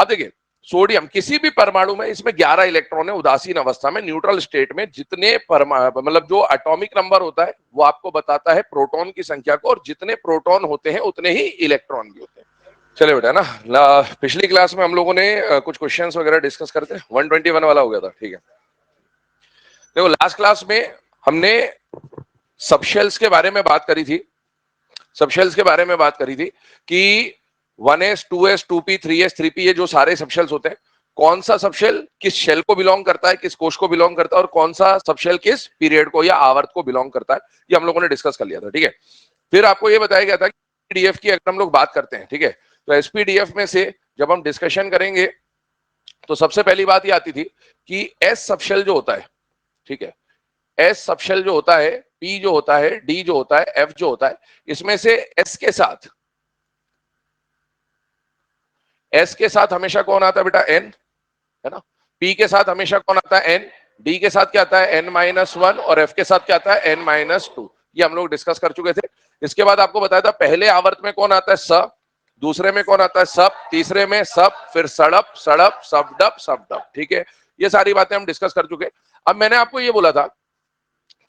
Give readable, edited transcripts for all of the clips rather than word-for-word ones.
अब देखिए सोडियम किसी भी परमाणु में इसमें 11 इलेक्ट्रॉन है उदासीन अवस्था में, न्यूट्रल स्टेट में। जितने मतलब जो एटॉमिक नंबर होता है वो आपको बताता है प्रोटॉन की संख्या को, और जितने प्रोटॉन होते हैं उतने ही इलेक्ट्रॉन भी होते हैं। चले बेटा ना, पिछली क्लास में हम लोगों ने कुछ क्वेश्चंस वगैरह डिस्कस करते हैं, 121 वाला हो गया था, ठीक है। देखो लास्ट क्लास में हमने सबशेल्स के बारे में बात करी थी, सबशेल्स के बारे में बात करी थी कि 1s 2s 2p 3s 3p ये जो सारे सबशेल्स होते हैं, कौन सा सबशेल किस शेल को बिलोंग करता है, किस कोश को बिलोंग करता है, और कौन सा सबशेल किस पीरियड को या आवर्त को बिलोंग करता है, ये हम लोगों ने डिस्कस कर लिया था, ठीक है। फिर आपको ये बताया गया था कि एसपीडीएफ की अगर हम लोग बात करते हैं, ठीक है, तो एसपीडीएफ में से जब हम डिस्कशन करेंगे तो सबसे पहली बात ये आती थी कि एस सबशेल जो होता है, ठीक है, एस सबशेल जो होता है, पी जो होता है, डी जो होता है, एफ जो होता है, इसमें से एस के साथ हमेशा कौन आता है बेटा, एन, है ना। पी के साथ हमेशा कौन आता है, एन। डी के साथ क्या आता है, n-1, और एफ के साथ क्या आता है, n-2। ये हम लोग डिस्कस कर चुके थे। इसके बाद आपको बताया था पहले आवर्त में कौन आता है, स, दूसरे में कौन आता है, सब, तीसरे में सब, फिर सड़प सड़प सबडप सबडप, ठीक है। ये सारी बातें हम डिस्कस कर चुके। अब मैंने आपको ये बोला था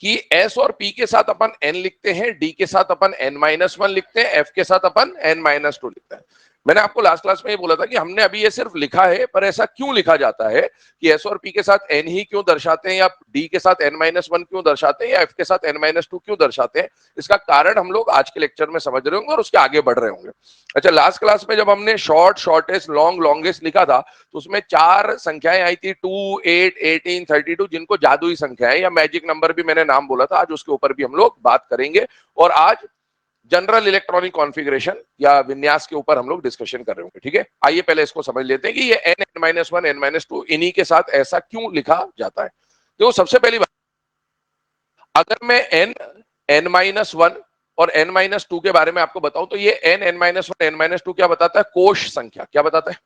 कि एस और पी के साथ अपन एन लिखते हैं, डी के साथ अपन n-1 लिखते हैं, एफ के साथ अपन n-2 लिखते हैं। मैंने आपको लास्ट क्लास में ये बोला था कि हमने अभी ये सिर्फ लिखा है, पर ऐसा क्यों लिखा जाता है कि एस और पी के साथ एन ही क्यों दर्शाते हैं, या डी के साथ n-1 क्यों दर्शाते हैं, या एफ के साथ n-2 क्यों दर्शाते हैं, इसका कारण हम लोग आज के लेक्चर में समझ रहे होंगे और उसके आगे बढ़ रहे होंगे। अच्छा, लास्ट क्लास में जब हमने शॉर्ट, शॉर्टेस्ट, लॉन्ग, लॉन्गेस्ट लिखा था तो उसमें 4 संख्याएं आई थी, 2, 8, 18, 32, जिनको जादुई संख्याएं या मैजिक नंबर भी मैंने नाम बोला था। आज उसके ऊपर भी हम लोग बात करेंगे, और आज जनरल इलेक्ट्रॉनिक कॉन्फ़िगरेशन या विन्यास के ऊपर हम लोग डिस्कशन कर रहे होंगे, ठीक है। आइए पहले इसको समझ लेते हैं कि ये n-1 n-2 इन्हीं के साथ ऐसा क्यों लिखा जाता है। तो सबसे पहली बात, अगर मैं n-1 और n-2 के बारे में आपको बताऊं तो ये n-1 n-2 क्या बताता है, कोश संख्या, क्या बताता है।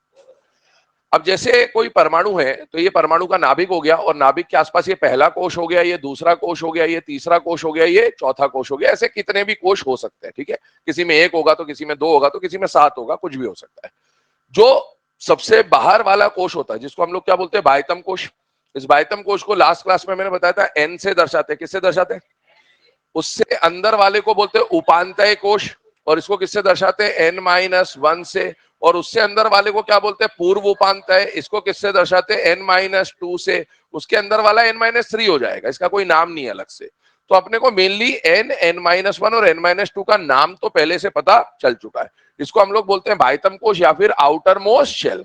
अब जैसे कोई परमाणु है तो ये परमाणु का नाभिक हो गया, और नाभिक के आसपास ये पहला कोश हो गया, ये दूसरा कोश हो गया, ये तीसरा कोश हो गया, ये चौथा कोश हो गया। ऐसे कितने भी कोश हो सकते हैं, ठीक है। किसी में 1 होगा तो किसी में 2 होगा तो किसी में 7 होगा, कुछ भी हो सकता है। जो सबसे बाहर वाला कोश होता है जिसको हम लोग क्या बोलते हैं, बाह्यतम कोश। इस बाह्यतम कोश को लास्ट क्लास में मैंने बताया था एन से दर्शाते हैं। किससे दर्शाते हैं, उससे अंदर वाले को बोलते हैं उपांतय कोश, और इसको किससे दर्शाते हैं, n-1 से। और उससे अंदर वाले को क्या बोलते हैं, पूर्व उपांतय, इसको किससे दर्शाते हैं, n-2 से। उसके अंदर वाला n-3 हो जाएगा, इसका कोई नाम नहीं है अलग से। तो अपने को मेनली n-1 और n-2 का नाम तो पहले से पता चल चुका है। इसको हम लोग बोलते हैं बाह्यतम कोश या फिर आउटर मोस्ट शेल।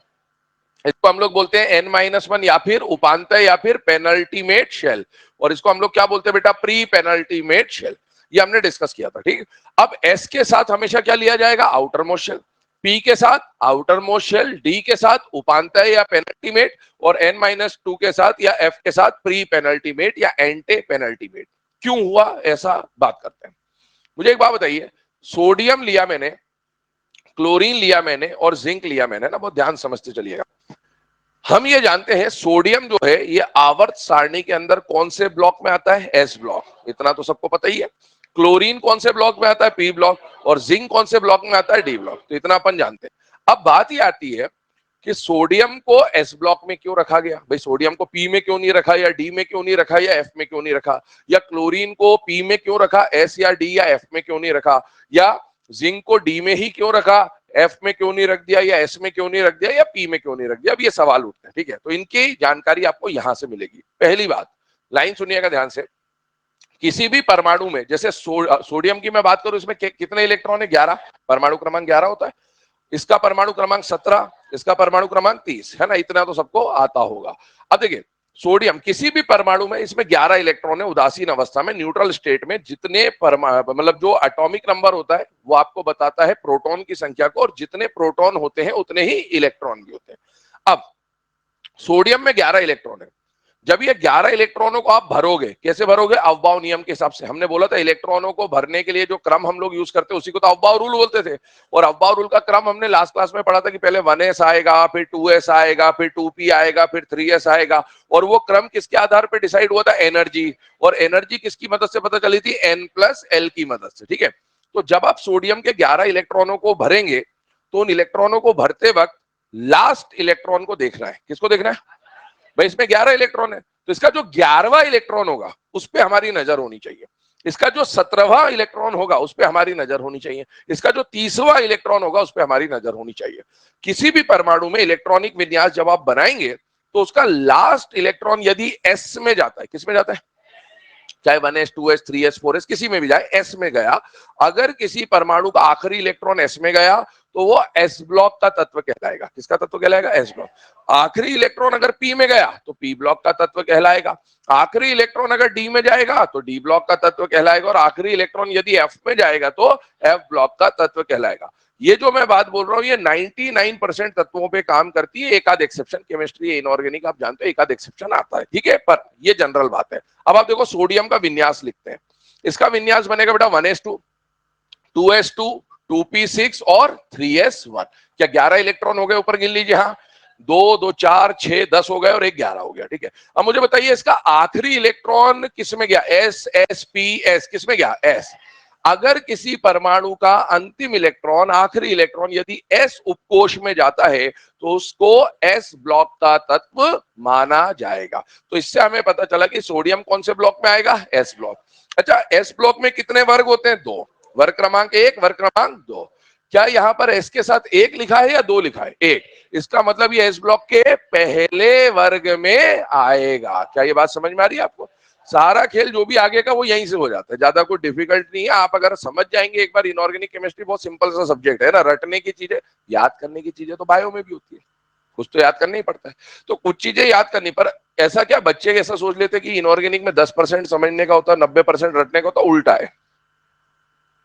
इसको हम लोग बोलते हैं n-1 या फिर उपांतय या फिर पेनल्टीमेट शेल, और इसको हम लोग क्या बोलते हैं बेटा, प्री पेनल्टीमेट शेल। ये हमने डिस्कस किया था, ठीक। अब s के साथ हमेशा क्या लिया जाएगा, आउटर मोस्ट शेल। p के साथ आउटर मोस्ट शेल, d के साथ उपांतय या पेनल्टीमेट, और n-2 के साथ या f के साथ प्री पेनल्टीमेट या एंटे पेनल्टीमेट। क्यों हुआ ऐसा, बात करते हैं। मुझे एक बात बताइए, सोडियम लिया मैंने, क्लोरीन लिया मैंने, और जिंक लिया मैंने ना, बहुत ध्यान समझते चलिएगा। हम ये जानते हैं सोडियम जो है ये आवर्त सारणी के अंदर कौन से ब्लॉक में आता है, एस ब्लॉक, इतना तो सबको पता ही है। क्लोरीन कौन से ब्लॉक में आता है, पी ब्लॉक, और जिंक कौन से ब्लॉक में आता है, डी ब्लॉक, तो इतना अपन जानते हैं। अब बात ये आती है कि सोडियम को एस ब्लॉक में क्यों रखा गया, भाई सोडियम को पी में क्यों नहीं रखा, या डी में क्यों नहीं रखा, या एफ में क्यों नहीं रखा, या क्लोरीन को पी में क्यों रखा, एस या डी या एफ में क्यों नहीं रखा, या जिंक को डी में ही क्यों रखा, एफ में क्यों नहीं रख दिया, या एस में क्यों नहीं रख दिया, या पी में क्यों नहीं रख दिया। अब ये सवाल उठते हैं, ठीक है। तो इनकी जानकारी आपको यहां से मिलेगी। पहली बात, लाइन सुनिएगा ध्यान से, किसी भी परमाणु में, जैसे सोडियम की मैं बात करूं, इसमें कितने इलेक्ट्रॉन है, 11, परमाणु क्रमांक 11 होता है। इसका परमाणु क्रमांक 17, इसका परमाणु क्रमांक 30 है ना, इतना तो सबको आता होगा। अब देखिए सोडियम किसी भी परमाणु में, इसमें 11 इलेक्ट्रॉन है उदासीन अवस्था में, न्यूट्रल स्टेट में। जितने मतलब जो एटॉमिक नंबर होता है वो आपको बताता है प्रोटॉन की संख्या को, और जितने प्रोटॉन होते हैं उतने ही इलेक्ट्रॉन भी होते हैं। अब सोडियम में 11 इलेक्ट्रॉन है। जब ये 11 इलेक्ट्रॉनों को आप भरोगे, कैसे भरोगे, अफबाव नियम के हिसाब से। हमने बोला था इलेक्ट्रॉनों को भरने के लिए जो क्रम हम लोग यूज करते हैं उसी को तो अफबाव रूल बोलते थे। और अफबाव रूल का क्रम हमने लास्ट क्लास में पढ़ा था कि पहले 1s आएगा, फिर 2s आएगा, फिर 2p आएगा, फिर 3s आएगा। और वो क्रम किसके आधार पर डिसाइड हुआ था, एनर्जी। और एनर्जी किसकी मदद से पता चली थी, n+l की मदद से, ठीक है। तो जब आप सोडियम के 11 इलेक्ट्रॉनों को भरेंगे तो उन इलेक्ट्रॉनों को भरते वक्त लास्ट इलेक्ट्रॉन को देखना है। किसको देखना है भाई? इसमें 11 इलेक्ट्रॉन है, तो इसका जो 11वां इलेक्ट्रॉन होगा उस पर हमारी नजर होनी चाहिए। इसका जो 17वां इलेक्ट्रॉन होगा उस पर हमारी नजर होनी चाहिए। इसका जो 30वां इलेक्ट्रॉन होगा उस पर हमारी नजर होनी चाहिए। किसी भी परमाणु में इलेक्ट्रॉनिक विन्यास जब आप बनाएंगे तो उसका लास्ट इलेक्ट्रॉन यदि एस में जाता है, किस में जाता है, चाहे 1s 2s 3s 4s किसी में भी जाए, एस में गया, अगर किसी परमाणु का आखिरी इलेक्ट्रॉन एस में गया तो वो एस ब्लॉक का तत्व कहलाएगा। किसका तत्व कहलाएगा? S block. आखिरी इलेक्ट्रॉन अगर पी में गया तो पी ब्लॉक का तत्व कहलाएगा। आखिरी इलेक्ट्रॉन अगर डी में जाएगा तो डी ब्लॉक का तत्व कहलाएगा, और आखिरी इलेक्ट्रॉन यदि एफ में जाएगा तो एफ ब्लॉक का तत्व कहलाएगा। ये जो मैं बात बोल रहा हूं ये 99% तत्वों पे काम करती है। एक आध एक्सेप्शन, केमिस्ट्री इनऑर्गेनिक आप जानते हो, एक आध एक्सेप्शन आता है, ठीक है, पर ये जनरल बात है। अब आप देखो सोडियम का विन्यास लिखते हैं। इसका विन्यास बनेगा बेटा 1s2 2s2 2p6 और 3s1। क्या 11 इलेक्ट्रॉन हो गए? ऊपर गिन लीजिए। हाँ, 2 2 4 6 10 हो गए और एक 11 हो गया, ठीक है। अब मुझे बताइए इसका आखिरी इलेक्ट्रॉन किस में गया? एस एस पी एस, किस में गया? एस। अगर किसी परमाणु का अंतिम इलेक्ट्रॉन, आखिरी इलेक्ट्रॉन यदि एस उपकोष में जाता है तो उसको एस ब्लॉक का तत्व माना जाएगा। तो इससे हमें पता चला कि सोडियम कौन से ब्लॉक में आएगा? S block. अच्छा, एस ब्लॉक में कितने वर्ग होते हैं? 2। वर्ग क्रमांक 1, वर्ग क्रमांक 2। क्या यहाँ पर एस के साथ 1 लिखा है या 2 लिखा है? 1। इसका मतलब ये एस ब्लॉक के पहले वर्ग में आएगा। क्या ये बात समझ में आ रही है आपको? सारा खेल जो भी आगे का वो यहीं से हो जाता है, ज्यादा कोई डिफिकल्ट नहीं है। आप अगर समझ जाएंगे एक बार, इनऑर्गेनिक केमिस्ट्री बहुत सिंपल सा सब्जेक्ट है ना, रटने की चीजें, याद करने की चीजें तो बायो में भी होती है, कुछ तो याद करना ही पड़ता है। तो कुछ चीजें याद करनी, पर ऐसा क्या बच्चे ऐसा सोच लेते कि इनऑर्गेनिक में 10% समझने का होता है, 90% रटने का होता, उल्टा है।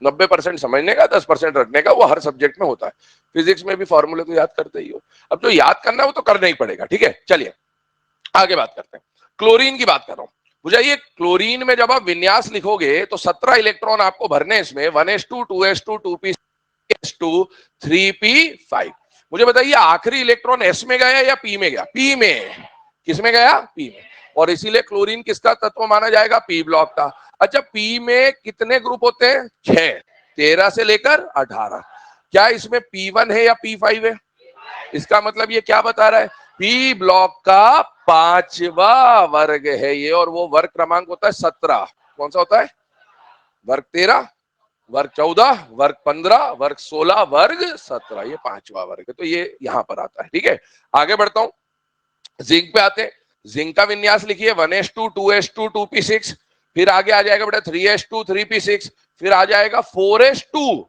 90% समझने का, 10% रटने का, वो हर सब्जेक्ट में होता है। फिजिक्स में भी फॉर्मूले तो याद करते ही हो। अब जो याद करना है वो तो करना ही पड़ेगा, ठीक है। चलिए आगे बात करते हैं। क्लोरीन की बात कर रहा हूं। बुझाइए, क्लोरीन में जब आप विन्यास लिखोगे तो 17 इलेक्ट्रॉन आपको भरने इसमें, 1s2 2s2 2p6 3p5। मुझे बताइए आखिरी इलेक्ट्रॉन एस में गया या पी में गया? पी में। किस में गया? पी में। और इसीलिए क्लोरीन किसका तत्व माना जाएगा? पी ब्लॉक का। अच्छा, पी में कितने ग्रुप होते हैं? 6। 13 से लेकर 18। क्या इसमें P1 है या P5 है? इसका मतलब ये क्या बता रहा है? पी ब्लॉक का 5वां वर्ग है ये, और वो वर्ग क्रमांक होता है 17। कौन सा होता है? वर्ग 13, वर्ग 14, वर्ग 15, वर्ग 16, वर्ग 17। ये 5वां वर्ग है, तो ये यहां पर आता है, ठीक है। आगे बढ़ता हूं, जिंक पे आते हैं। जिंक का विन्यास लिखिए 1s2 2s2 2p6, फिर आगे आ जाएगा बेटा 3s2 3p6, फिर आ जाएगा 4s2,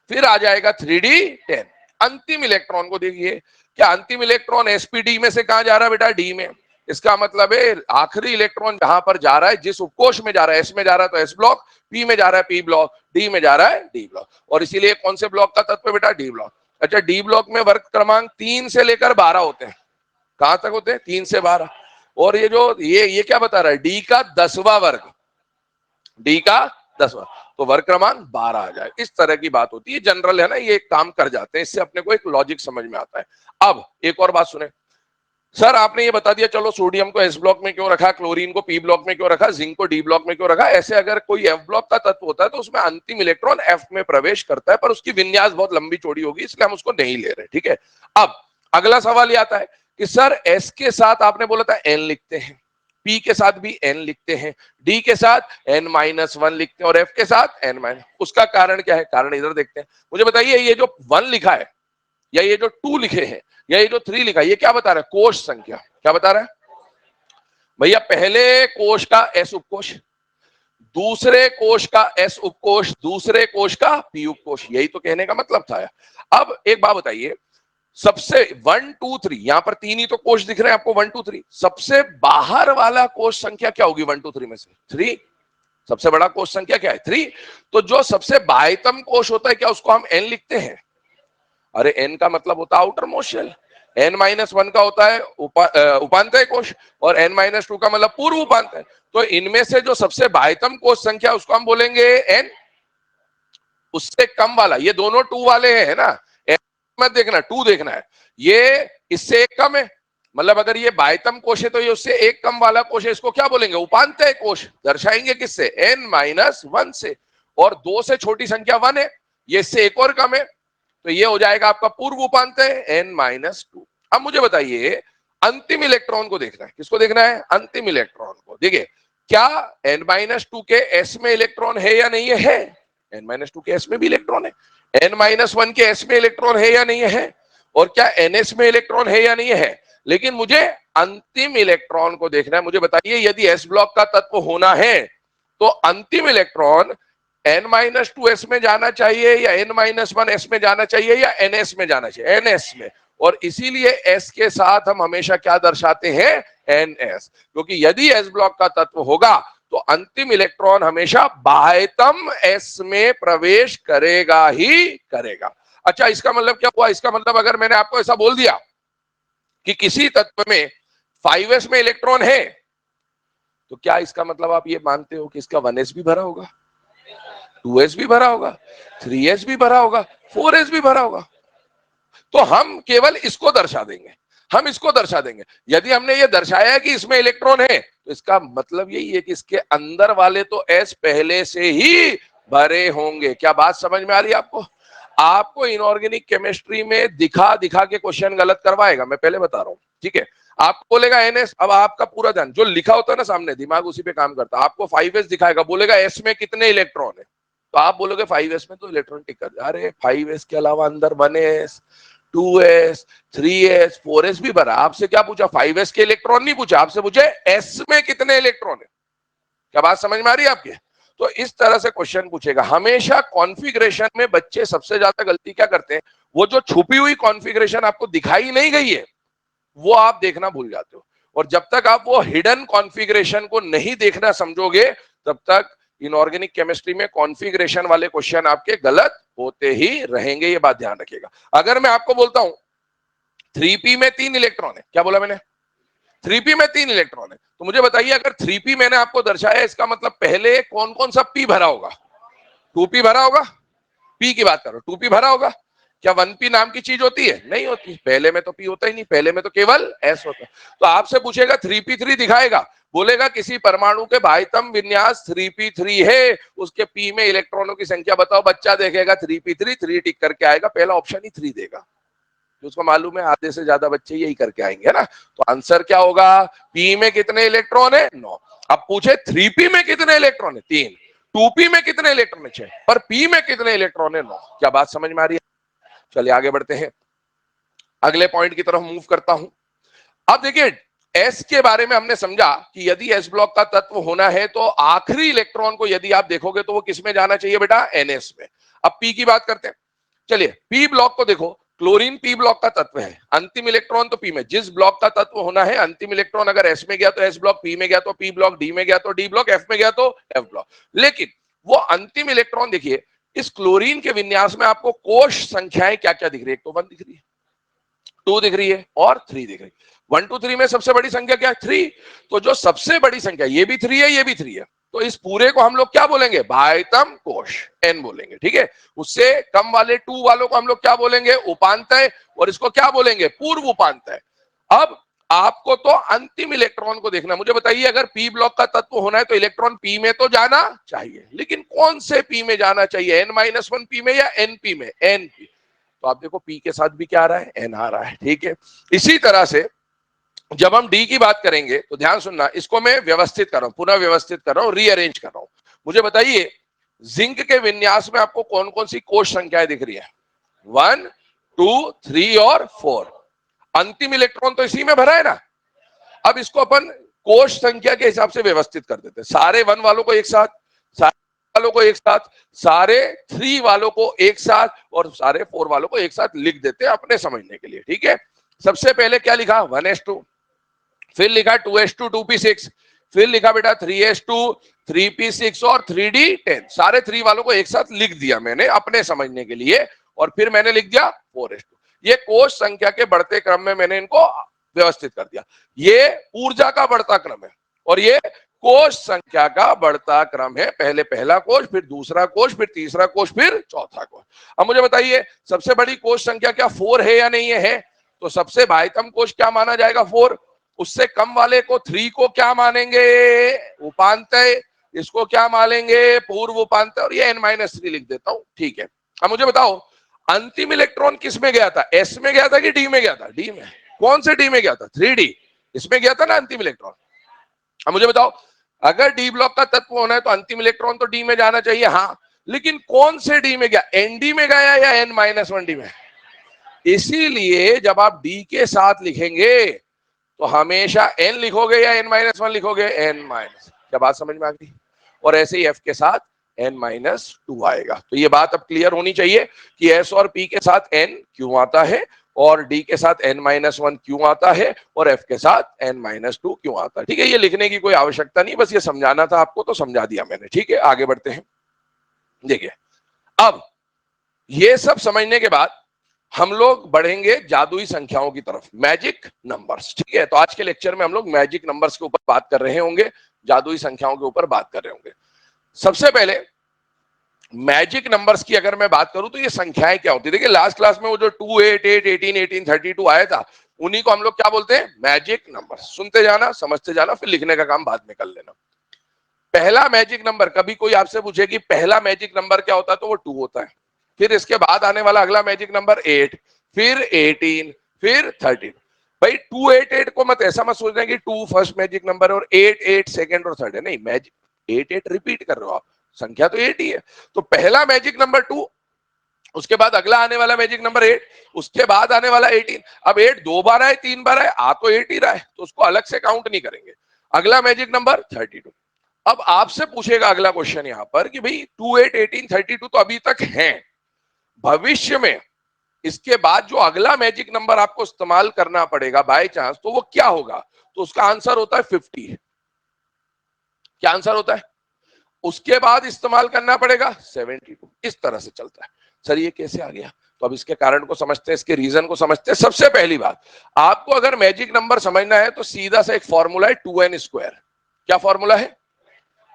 फिर आ जाएगा 3d10। अंतिम इलेक्ट्रॉन को देखिए, क्या अंतिम इलेक्ट्रॉन sp_d में से कहां जा रहा है बेटा? डी में। इसका मतलब है आखिरी इलेक्ट्रॉन जहां पर जा रहा है, जिस उपकोष में जा रहा है, एस में जा रहा है तो एस ब्लॉक, पी में जा रहा है पी ब्लॉक, डी में जा रहा है डी ब्लॉक। और इसीलिए कौन से ब्लॉक का तत्व बेटा? D block. अच्छा, डी ब्लॉक में वर्ग क्रमांक 3 से लेकर 12 होते हैं। कहां तक होते हैं? 3 से 12। और ये जो ये क्या बता रहा है? डी का 10वां वर्ग, डी का 10वां, तो वर्ग क्रमांक 12 आ जाए। इस तरह की बात होती है, जनरल है ना, ये काम कर जाते हैं, इससे अपने को एक लॉजिक समझ में आता है। अब एक और बात सुने। सर आपने ये बता दिया, चलो सोडियम को एस ब्लॉक में क्यों रखा, क्लोरीन को पी ब्लॉक में क्यों रखा, जिंक को डी ब्लॉक में क्यों रखा। ऐसे अगर कोई एफ ब्लॉक का तत्व होता है तो उसमें अंतिम इलेक्ट्रॉन एफ में प्रवेश करता है, पर उसकी विन्यास बहुत लंबी चौड़ी होगी, इसलिए हम उसको नहीं ले रहे, ठीक है। अब अगला सवाल ये आता है कि सर एस के साथ आपने बोला था एन लिखते हैं, पी के साथ भी एन लिखते हैं, डी के साथ n-1 लिखते हैं, और एफ के साथ n-, उसका कारण क्या है? कारण इधर देखते हैं। मुझे बताइए ये जो 1 लिखा है, या ये जो 2 लिखे हैं, या ये जो 3 लिखा है, ये क्या बता रहा है? कोश संख्या। क्या बता रहा है भैया? पहले कोश का एस उपकोष, दूसरे कोश का एस उपकोष, दूसरे कोश का पी उपकोष, यही तो कहने का मतलब था। अब एक बात बताइए, सबसे 1 2 3, यहां पर 3 ही तो कोश दिख रहे हैं आपको, 1 2 3, सबसे बाहर वाला कोश संख्या क्या होगी 1 2 3 में से? 3। सबसे बड़ा कोश संख्या क्या है? 3। तो जो सबसे बाह्यतम कोश होता है, क्या उसको हम एन लिखते हैं? अरे एन का मतलब होता है आउटर मोस्ट शेल, n-1 का होता है उपांतय कोश, और n-2 का मतलब पूर्व उपांतय। तो इनमें से जो सबसे बाह्यतम कोश संख्या उसको हम बोलेंगे n। उससे कम वाला, ये दोनों 2 वाले हैं ना, मत देखना 2 देखना है, ये इससे एक कम है, मतलब अगर ये बाह्यतम कोश है तो ये उससे एक कम वाला कोश है, इसको क्या बोलेंगे? उपांतय कोश। दर्शाएंगे किससे? n-1 से। और 2 से छोटी संख्या 1 है, ये इससे एक और कम है, तो ये हो जाएगा आपका पूर्व उपांतय n-2। अब मुझे बताइए अंतिम इलेक्ट्रॉन को देखना है। किसको देखना है? अंतिम इलेक्ट्रॉन को। देखिए क्या n-2 के s में इलेक्ट्रॉन है या नहीं है? n-2 के s में भी इलेक्ट्रॉन है। n-1 के s में इलेक्ट्रॉन है या नहीं है? और क्या ns में इलेक्ट्रॉन है या नहीं है? लेकिन मुझे अंतिम इलेक्ट्रॉन को देखना है। मुझे बताइए यदि s ब्लॉक का तत्व होना है तो अंतिम इलेक्ट्रॉन n-2 s में जाना चाहिए या n-1 s में जाना चाहिए या ns में जाना चाहिए? ns में। और इसीलिए s के साथ हम हमेशा क्या दर्शाते हैं? ns। क्योंकि यदि s ब्लॉक का तत्व होगा तो अंतिम इलेक्ट्रॉन हमेशा बाह्यतम s में प्रवेश करेगा ही करेगा। अच्छा, इसका मतलब क्या हुआ? इसका मतलब अगर मैंने आपको ऐसा बोल दिया कि किसी तत्व में 5s में इलेक्ट्रॉन है, तो क्या इसका मतलब आप ये मानते हो कि इसका 1s भी भरा होगा, 2s भी भरा होगा, 3s भी भरा होगा, 4s भी भरा होगा? तो हम केवल इसको दर्शा देंगे, हम इसको दर्शा देंगे। यदि हमने ये दर्शाया कि इसमें इलेक्ट्रॉन है तो इसका मतलब यही है कि इसके अंदर वाले तो s पहले से ही भरे होंगे। क्या बात समझ में आ रही है आपको? आपको इनऑर्गेनिक केमिस्ट्री में दिखा दिखा के क्वेश्चन गलत करवाएगा, मैं पहले बता रहा हूं, ठीक है? आपको बोलेगा ns, अब आपका पूरा ध्यान जो लिखा होता है ना सामने, दिमाग उसी पे काम करता है। आपको 5s दिखाएगा, बोलेगा s में कितने इलेक्ट्रॉन है, तो आप बोलोगे 5s में तो इलेक्ट्रॉन टिक कर। अरे 5s के अलावा अंदर 1s, 2s, 3s, 4s भी भरा। आपसे क्या पूछा? 5s के इलेक्ट्रॉन नहीं पूछा, आपसे पूछे s में कितने इलेक्ट्रॉन है। क्या बात समझ में आ रही है आपके? तो इस तरह से क्वेश्चन पूछेगा। हमेशा कॉन्फ़िगरेशन में बच्चे सबसे ज्यादा गलती क्या करते हैं? वो जो छुपी हुई कॉन्फ़िगरेशन आपको दिखाई नहीं गई है वो आप देखना भूल जाते हो। और जब तक आप वो हिडन कॉन्फ़िगरेशन को नहीं देखना समझोगे तब तक इनऑर्गेनिक केमिस्ट्री में कॉन्फ़िगरेशन वाले क्वेश्चन आपके गलत होते ही रहेंगे। ये बात ध्यान रखिएगा। अगर मैं आपको बोलता हूं 3p में 3 इलेक्ट्रॉन है, क्या बोला मैंने? 3p में 3 इलेक्ट्रॉन है, तो मुझे बताइए अगर 3p मैंने आपको दर्शाया, इसका मतलब पहले कौन कौन सा p भरा होगा? 2p भरा होगा। p की बात करो, 2p भरा होगा। क्या 1p नाम की चीज होती है? नहीं होती। पहले में तो p होता ही नहीं, पहले में तो केवल s होता है। तो आपसे पूछेगा 3p3 दिखाएगा, बोलेगा किसी परमाणु के बाह्यतम विन्यास 3p3 है, उसके p में इलेक्ट्रॉनों की संख्या बताओ। बच्चा देखेगा 3p3, 3 टिक करके आएगा, पहला ऑप्शन ही 3 देगा। उसको मालूम है आधे से ज्यादा बच्चे यही करके आएंगे, है ना? तो आंसर क्या होगा? p में कितने इलेक्ट्रॉन है? 9। अब पूछे 3p में कितने इलेक्ट्रॉन है? 3। 2p में कितने इलेक्ट्रॉन है? 6। पर p में कितने इलेक्ट्रॉन है? 9। क्या बात समझ में आ रही है? चलिए आगे बढ़ते हैं, अगले पॉइंट की तरफ मूव करता हूं। अब देखिए s के बारे में हमने समझा कि यदि s ब्लॉक का तत्व होना है तो आखिरी इलेक्ट्रॉन को यदि आप देखोगे तो वो किस में जाना चाहिए बेटा? ns में। अब p की बात करते हैं। चलिए p ब्लॉक को देखो, क्लोरीन p ब्लॉक का तत्व है, अंतिम इलेक्ट्रॉन तो p में। जिस ब्लॉक का तत्व होना है अंतिम इलेक्ट्रॉन अगर s में गया तो s ब्लॉक, p में गया तो p ब्लॉक, d में गया तो d ब्लॉक, f में गया तो f ब्लॉक। लेकिन वो अंतिम इलेक्ट्रॉन देखिए, इस क्लोरीन के विन्यास में आपको कोश संख्याएं क्या क्या दिख रही है? एक तो 1 दिख रही है, 2 दिख रही है और 3 दिख रही है। 1 2 3 में सबसे बड़ी संख्या क्या है? 3। तो जो सबसे बड़ी संख्या, ये भी 3 है, ये भी 3 है, तो इस पूरे को हम लोग क्या बोलेंगे? बाह्यतम कोश, n बोलेंगे, ठीक है? उससे कम वाले 2 वालों को हम लोग क्या बोलेंगे? उपांतय। और इसको क्या बोलेंगे? पूर्व उपांतय। अब आपको तो अंतिम इलेक्ट्रॉन को देखना। मुझे बताइए अगर p ब्लॉक का तत्व होना है तो इलेक्ट्रॉन p में तो जाना चाहिए, लेकिन कौन से p में जाना चाहिए? n-1 p में या np में? np। तो आप देखो p के साथ भी क्या आ रहा है? n आ रहा है, ठीक है? इसी तरह से जब हम d की बात करेंगे तो ध्यान सुनना, इसको मैं व्यवस्थित कर रहा हूं, पुनः व्यवस्थित कर रहा हूं, रीअरेंज कर रहा हूं। मुझे बताइए जिंक के विन्यास में आपको कौन कौन सी कोश संख्याएं दिख रही है? 1 2 3 और 4। अंतिम इलेक्ट्रॉन तो इसी में भरा है ना। अब इसको अपन कोश संख्या के हिसाब से व्यवस्थित कर देते हैं। सारे 1 वालों को एक साथ, सारे वालों को एक साथ, सारे 3 वालों को एक साथ और सारे 4 वालों को एक साथ लिख देते हैं अपने समझने के लिए, ठीक है? सबसे पहले क्या लिखा? 1s2, फिर लिखा 2s2 2p6, फिर लिखा बेटा 3s2 3p6 और 3d10। सारे 3 वालों को एक साथ लिख दिया मैंने अपने समझने के लिए, और फिर मैंने लिख दिया 4s2। ये कोश संख्या के बढ़ते क्रम में मैंने इनको व्यवस्थित कर दिया। ये ऊर्जा का बढ़ता क्रम है और ये कोश संख्या का बढ़ता क्रम है। पहले पहला कोश, फिर दूसरा कोश, फिर तीसरा कोश, फिर चौथा कोश। अब मुझे बताइए सबसे बड़ी कोश संख्या क्या 4 है या नहीं है? तो सबसे बाह्यतम कोश क्या माना जाएगा? 4। उससे कम वाले को 3 को क्या मानेंगे? उपांतय। इसको क्या मानेंगे? पूर्व उपांतय। और ये n-3 लिख देता हूं, ठीक है? अब मुझे बताओ अंतिम इलेक्ट्रॉन किस में गया था? एस में गया था कि डी में गया था? डी में। कौन से डी में गया था? 3D, इसमें गया था ना अंतिम इलेक्ट्रॉन। अब मुझे बताओ, अगर डी ब्लॉक का तत्व होना है तो अंतिम इलेक्ट्रॉन तो डी में जाना चाहिए, हाँ, लेकिन कौन से डी में गया? एनडी में गया या N-1 डी में? इसीलिए जब आप डी के साथ लिखेंगे तो हमेशा n लिखोगे या N-1 लिखोगे? N-। क्या बात समझ में आ गई? और ऐसे ही f के साथ N-2 आएगा। तो ये बात अब क्लियर होनी चाहिए कि s और p के साथ n क्यों आता है और d के साथ N-1 क्यों आता है और f के साथ N-2 क्यों आता है। ठीक है, ये लिखने की कोई आवश्यकता नहीं, बस ये समझाना था आपको, तो समझा दिया मैंने। ठीक है, आगे बढ़ते हैं। देखिए, अब ये सब समझने के बाद हम लोग बढ़ेंगे जादुई संख्याओं की तरफ, मैजिक नंबर्स। ठीक है, तो आज के लेक्चर में हम लोग मैजिक नंबर्स के ऊपर बात कर रहे होंगे, जादुई संख्याओं के ऊपर बात कर रहे होंगे। सबसे पहले मैजिक नंबर्स की अगर मैं बात करूं तो ये संख्याएं क्या होती है? देखिए, लास्ट क्लास में वो जो 2, 8, 8, 18, 18, 32 आया था, उन्हीं को हम लोग क्या बोलते हैं? Magic number. सुनते जाना, समझते जाना, फिर लिखने का काम बाद में कर लेना। पहला मैजिक नंबर, कभी कोई आपसे पूछे कि पहला मैजिक नंबर क्या होता है, तो वो 2 होता है। फिर इसके बाद आने वाला अगला मैजिक नंबर 8, फिर 18, फिर 13। भाई 2, 8, 8 को मत ऐसा मत सोचना कि 2 फर्स्ट मैजिक नंबर और 8, 8 सेकंड और थर्ड है। नहीं, मैजिक 8, 8 रिपीट कर रहे हो आप, संख्या तो 8 ही है। तो पहला मैजिक नंबर 2, उसके बाद अगला आने वाला मैजिक नंबर 8, उसके बाद आने वाला 18। अब 8 2 बार आए, 3 बार आए, आ तो 8 ही रहा है, तो उसको अलग से काउंट नहीं करेंगे। अगला मैजिक नंबर 32। अब आपसे पूछेगा अगला क्वेश्चन यहां पर कि भाई 2, 8, 18, 32 तो अभी तक हैं, भविष्य में इसके बाद जो अगला मैजिक नंबर आपको इस्तेमाल करना पड़ेगा बाय चांस, तो वो क्या होगा? तो उसका आंसर होता है 50। क्या आंसर होता है? उसके बाद इस्तेमाल करना पड़ेगा 72। इस तरह से चलता है। सर ये कैसे आ गया? तो अब इसके कारण को समझते हैं, इसके रीजन को समझते हैं। सबसे पहली बात, आपको अगर मैजिक नंबर समझना है तो सीधा सा एक फॉर्मूला है 2n²। क्या फॉर्मूला है?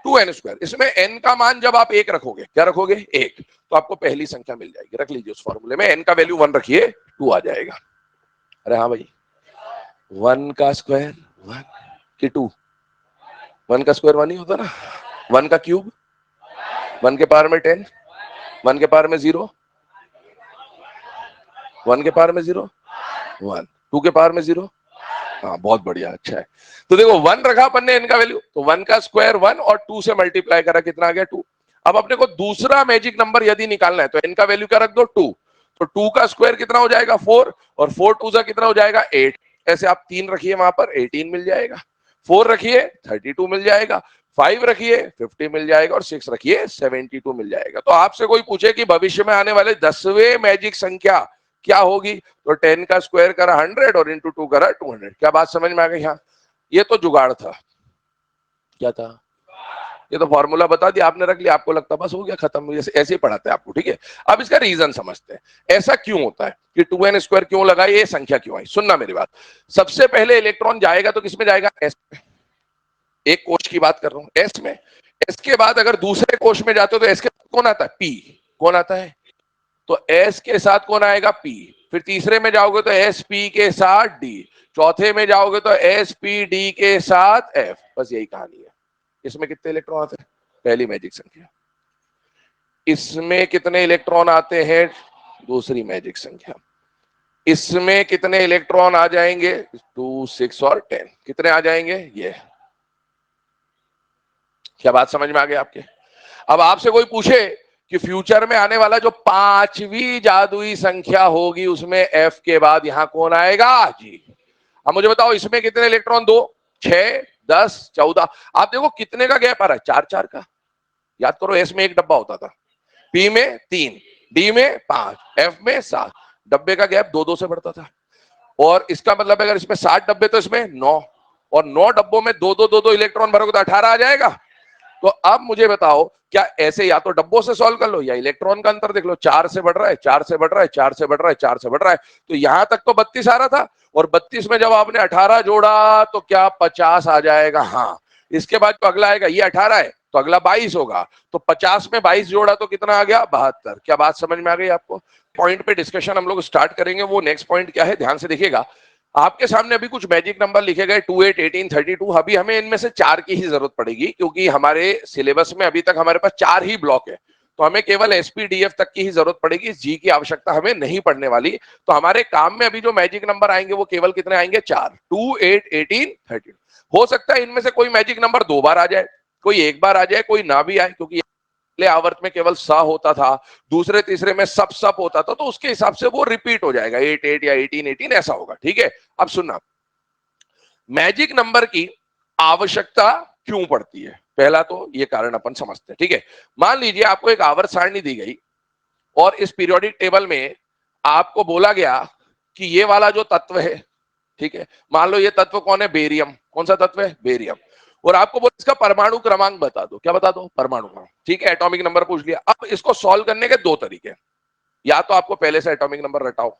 2n²। इसमें n का मान जब आप 1 रखोगे, क्या रखोगे? 1, तो आपको पहली संख्या मिल जाएगी। रख लीजिए उस फॉर्मूले में n का वैल्यू 1 रखिए, 2 आ जाएगा। अरे हाँ भाई, 1 का स्क्वायर 1 कि 2? 1 का स्क्वायर 1 ही होता ना। 1 का क्यूब 1 के पावर में 10, 1 के पावर में 0, 1 के पावर में 0, 1, 2 के पावर में 0। हाँ बहुत बढ़िया, अच्छा है। तो देखो 1 रखा अपन ने n का वैल्यू, तो 1 का स्क्वायर 1 और 2 से मल्टीप्लाई करा, कितना आ गया? 2। अब अपने को दूसरा मैजिक नंबर यदि निकालना है तो n का वैल्यू क्या रख दो? 2। तो 2 का स्क्वायर कितना हो जाएगा? 4, और 4 2 सा कितना हो जाएगा? 8। ऐसे आप 3 रखिए वहां पर, 18 मिल जाएगा। 4 रखिए 32 मिल जाएगा। 5 रखिए 50 मिल जाएगा और 6 रखिए 72 मिल जाएगा। तो आपसे कोई पूछे कि भविष्य में आने वाले 10वें मैजिक संख्या क्या होगी, तो 10 का स्क्वायर करा 100 और इंटू 2 करा 200। क्या बात समझ में आ गई? हाँ, ये तो जुगाड़ था। क्या था? ये तो फॉर्मूला बता दिया आपने, रख लिया, आपको लगता बस हो गया खत्म, ऐसे ही पढ़ाते हैं आपको। ठीक है, अब इसका रीजन समझते हैं, ऐसा क्यों होता है कि 2n² क्यों लगाई, ये संख्या क्यों आई। सुनना मेरी बात, सबसे पहले इलेक्ट्रॉन जाएगा तो किसमें जाएगा? एस में। एक कोश की बात कर रहा हूं, एस में। एस के बाद अगर दूसरे कोश में जाते हो तो एस के साथ कौन आता है? पी। कौन आता है? तो एस के साथ कौन आएगा? पी। फिर तीसरे में जाओगे तो एस पी के साथ डी। चौथे में जाओगे तो एस पी डी के साथ एफ। बस यही कहानी है। इसमें कितने इलेक्ट्रॉन आते हैं? पहली मैजिक संख्या। इसमें कितने इलेक्ट्रॉन आते हैं? दूसरी मैजिक संख्या। इसमें कितने इलेक्ट्रॉन आ जाएंगे? 2, 6 और 10। कितने आ जाएंगे? ये। क्या बात समझ में आ गई आपके? अब आपसे कोई पूछे कि फ्यूचर में आने वाला जो 5वीं जादुई संख्या होगी, उसमें एफ के बाद यहां कौन आएगा? जी। अब मुझे बताओ, इसमें कितने इलेक्ट्रॉन? 2, 6, 10, 14। आप देखो कितने का गैप आ रहा है? 4, 4 का। याद करो, एस में 1 डब्बा होता था, पी में 3, डी में 5, एफ में 7। डब्बे का गैप 2-2 से बढ़ता था। और इसका मतलब अगर इसमें 7 डब्बे तो इसमें 9, और 9 डब्बों में 2-2 इलेक्ट्रॉन भरोगे तो 18 आ जाएगा। तो अब मुझे बताओ, क्या ऐसे या तो डब्बों से सॉल्व कर लो या इलेक्ट्रॉन का अंतर देख लो। 4 से बढ़ रहा है, 4 से बढ़ रहा है, 4 से बढ़ रहा है, 4 से बढ़ रहा है। तो यहां तक तो 32 आ रहा था, और 32 में जब आपने 18 जोड़ा तो क्या 50 आ जाएगा? हाँ। इसके बाद जो अगला आएगा, ये 18 है तो अगला 22 होगा, तो 50 में 22 जोड़ा तो कितना आ गया? 72। क्या बात समझ में आ गई आपको? पॉइंट पे डिस्कशन हम लोग स्टार्ट करेंगे। वो नेक्स्ट पॉइंट क्या है, ध्यान से देखिएगा। आपके सामने अभी कुछ मैजिक नंबर लिखे गए 2, 8, 18, 32। अभी हमें इनमें से 4 की ही जरूरत पड़ेगी, क्योंकि हमारे सिलेबस में अभी तक हमारे पास 4 ही ब्लॉक है। तो हमें केवल एसपीडीएफ तक की ही जरूरत पड़ेगी, इस जी की आवश्यकता हमें नहीं पड़ने वाली। तो हमारे काम में अभी जो मैजिक नंबर आएंगे वो केवल कितने आएंगे? 4, 2, 8, 18, 13। हो सकता है इनमें से कोई मैजिक नंबर 2 बार आ जाए, कोई 1 बार आ जाए, कोई ना भी आए, क्योंकि पहले आवर्त में केवल सा होता था, दूसरे तीसरे में सब होता था, तो उसके हिसाब से वो रिपीट हो जाएगा, 8, 8 या 18, 18 ऐसा होगा। ठीक है, अब सुनना, मैजिक नंबर की आवश्यकता क्यों पड़ती है? पहला तो ये कारण अपन समझते हैं। ठीक है, मान लीजिए आपको एक आवर्त सारणी दी गई और इस पीरियोडिक टेबल में आपको बोला गया कि ये वाला जो तत्व है, ठीक है, मान लो ये तत्व कौन है? बेरियम। कौन सा तत्व है? बेरियम। और आपको बोला इसका परमाणु क्रमांक बता दो। क्या बता दो? परमाणु क्रमांक। ठीक है, एटॉमिक नंबर पूछ लिया। अब इसको सॉल्व करने के 2 तरीके, या तो आपको पहले से एटॉमिक नंबर रटाओ,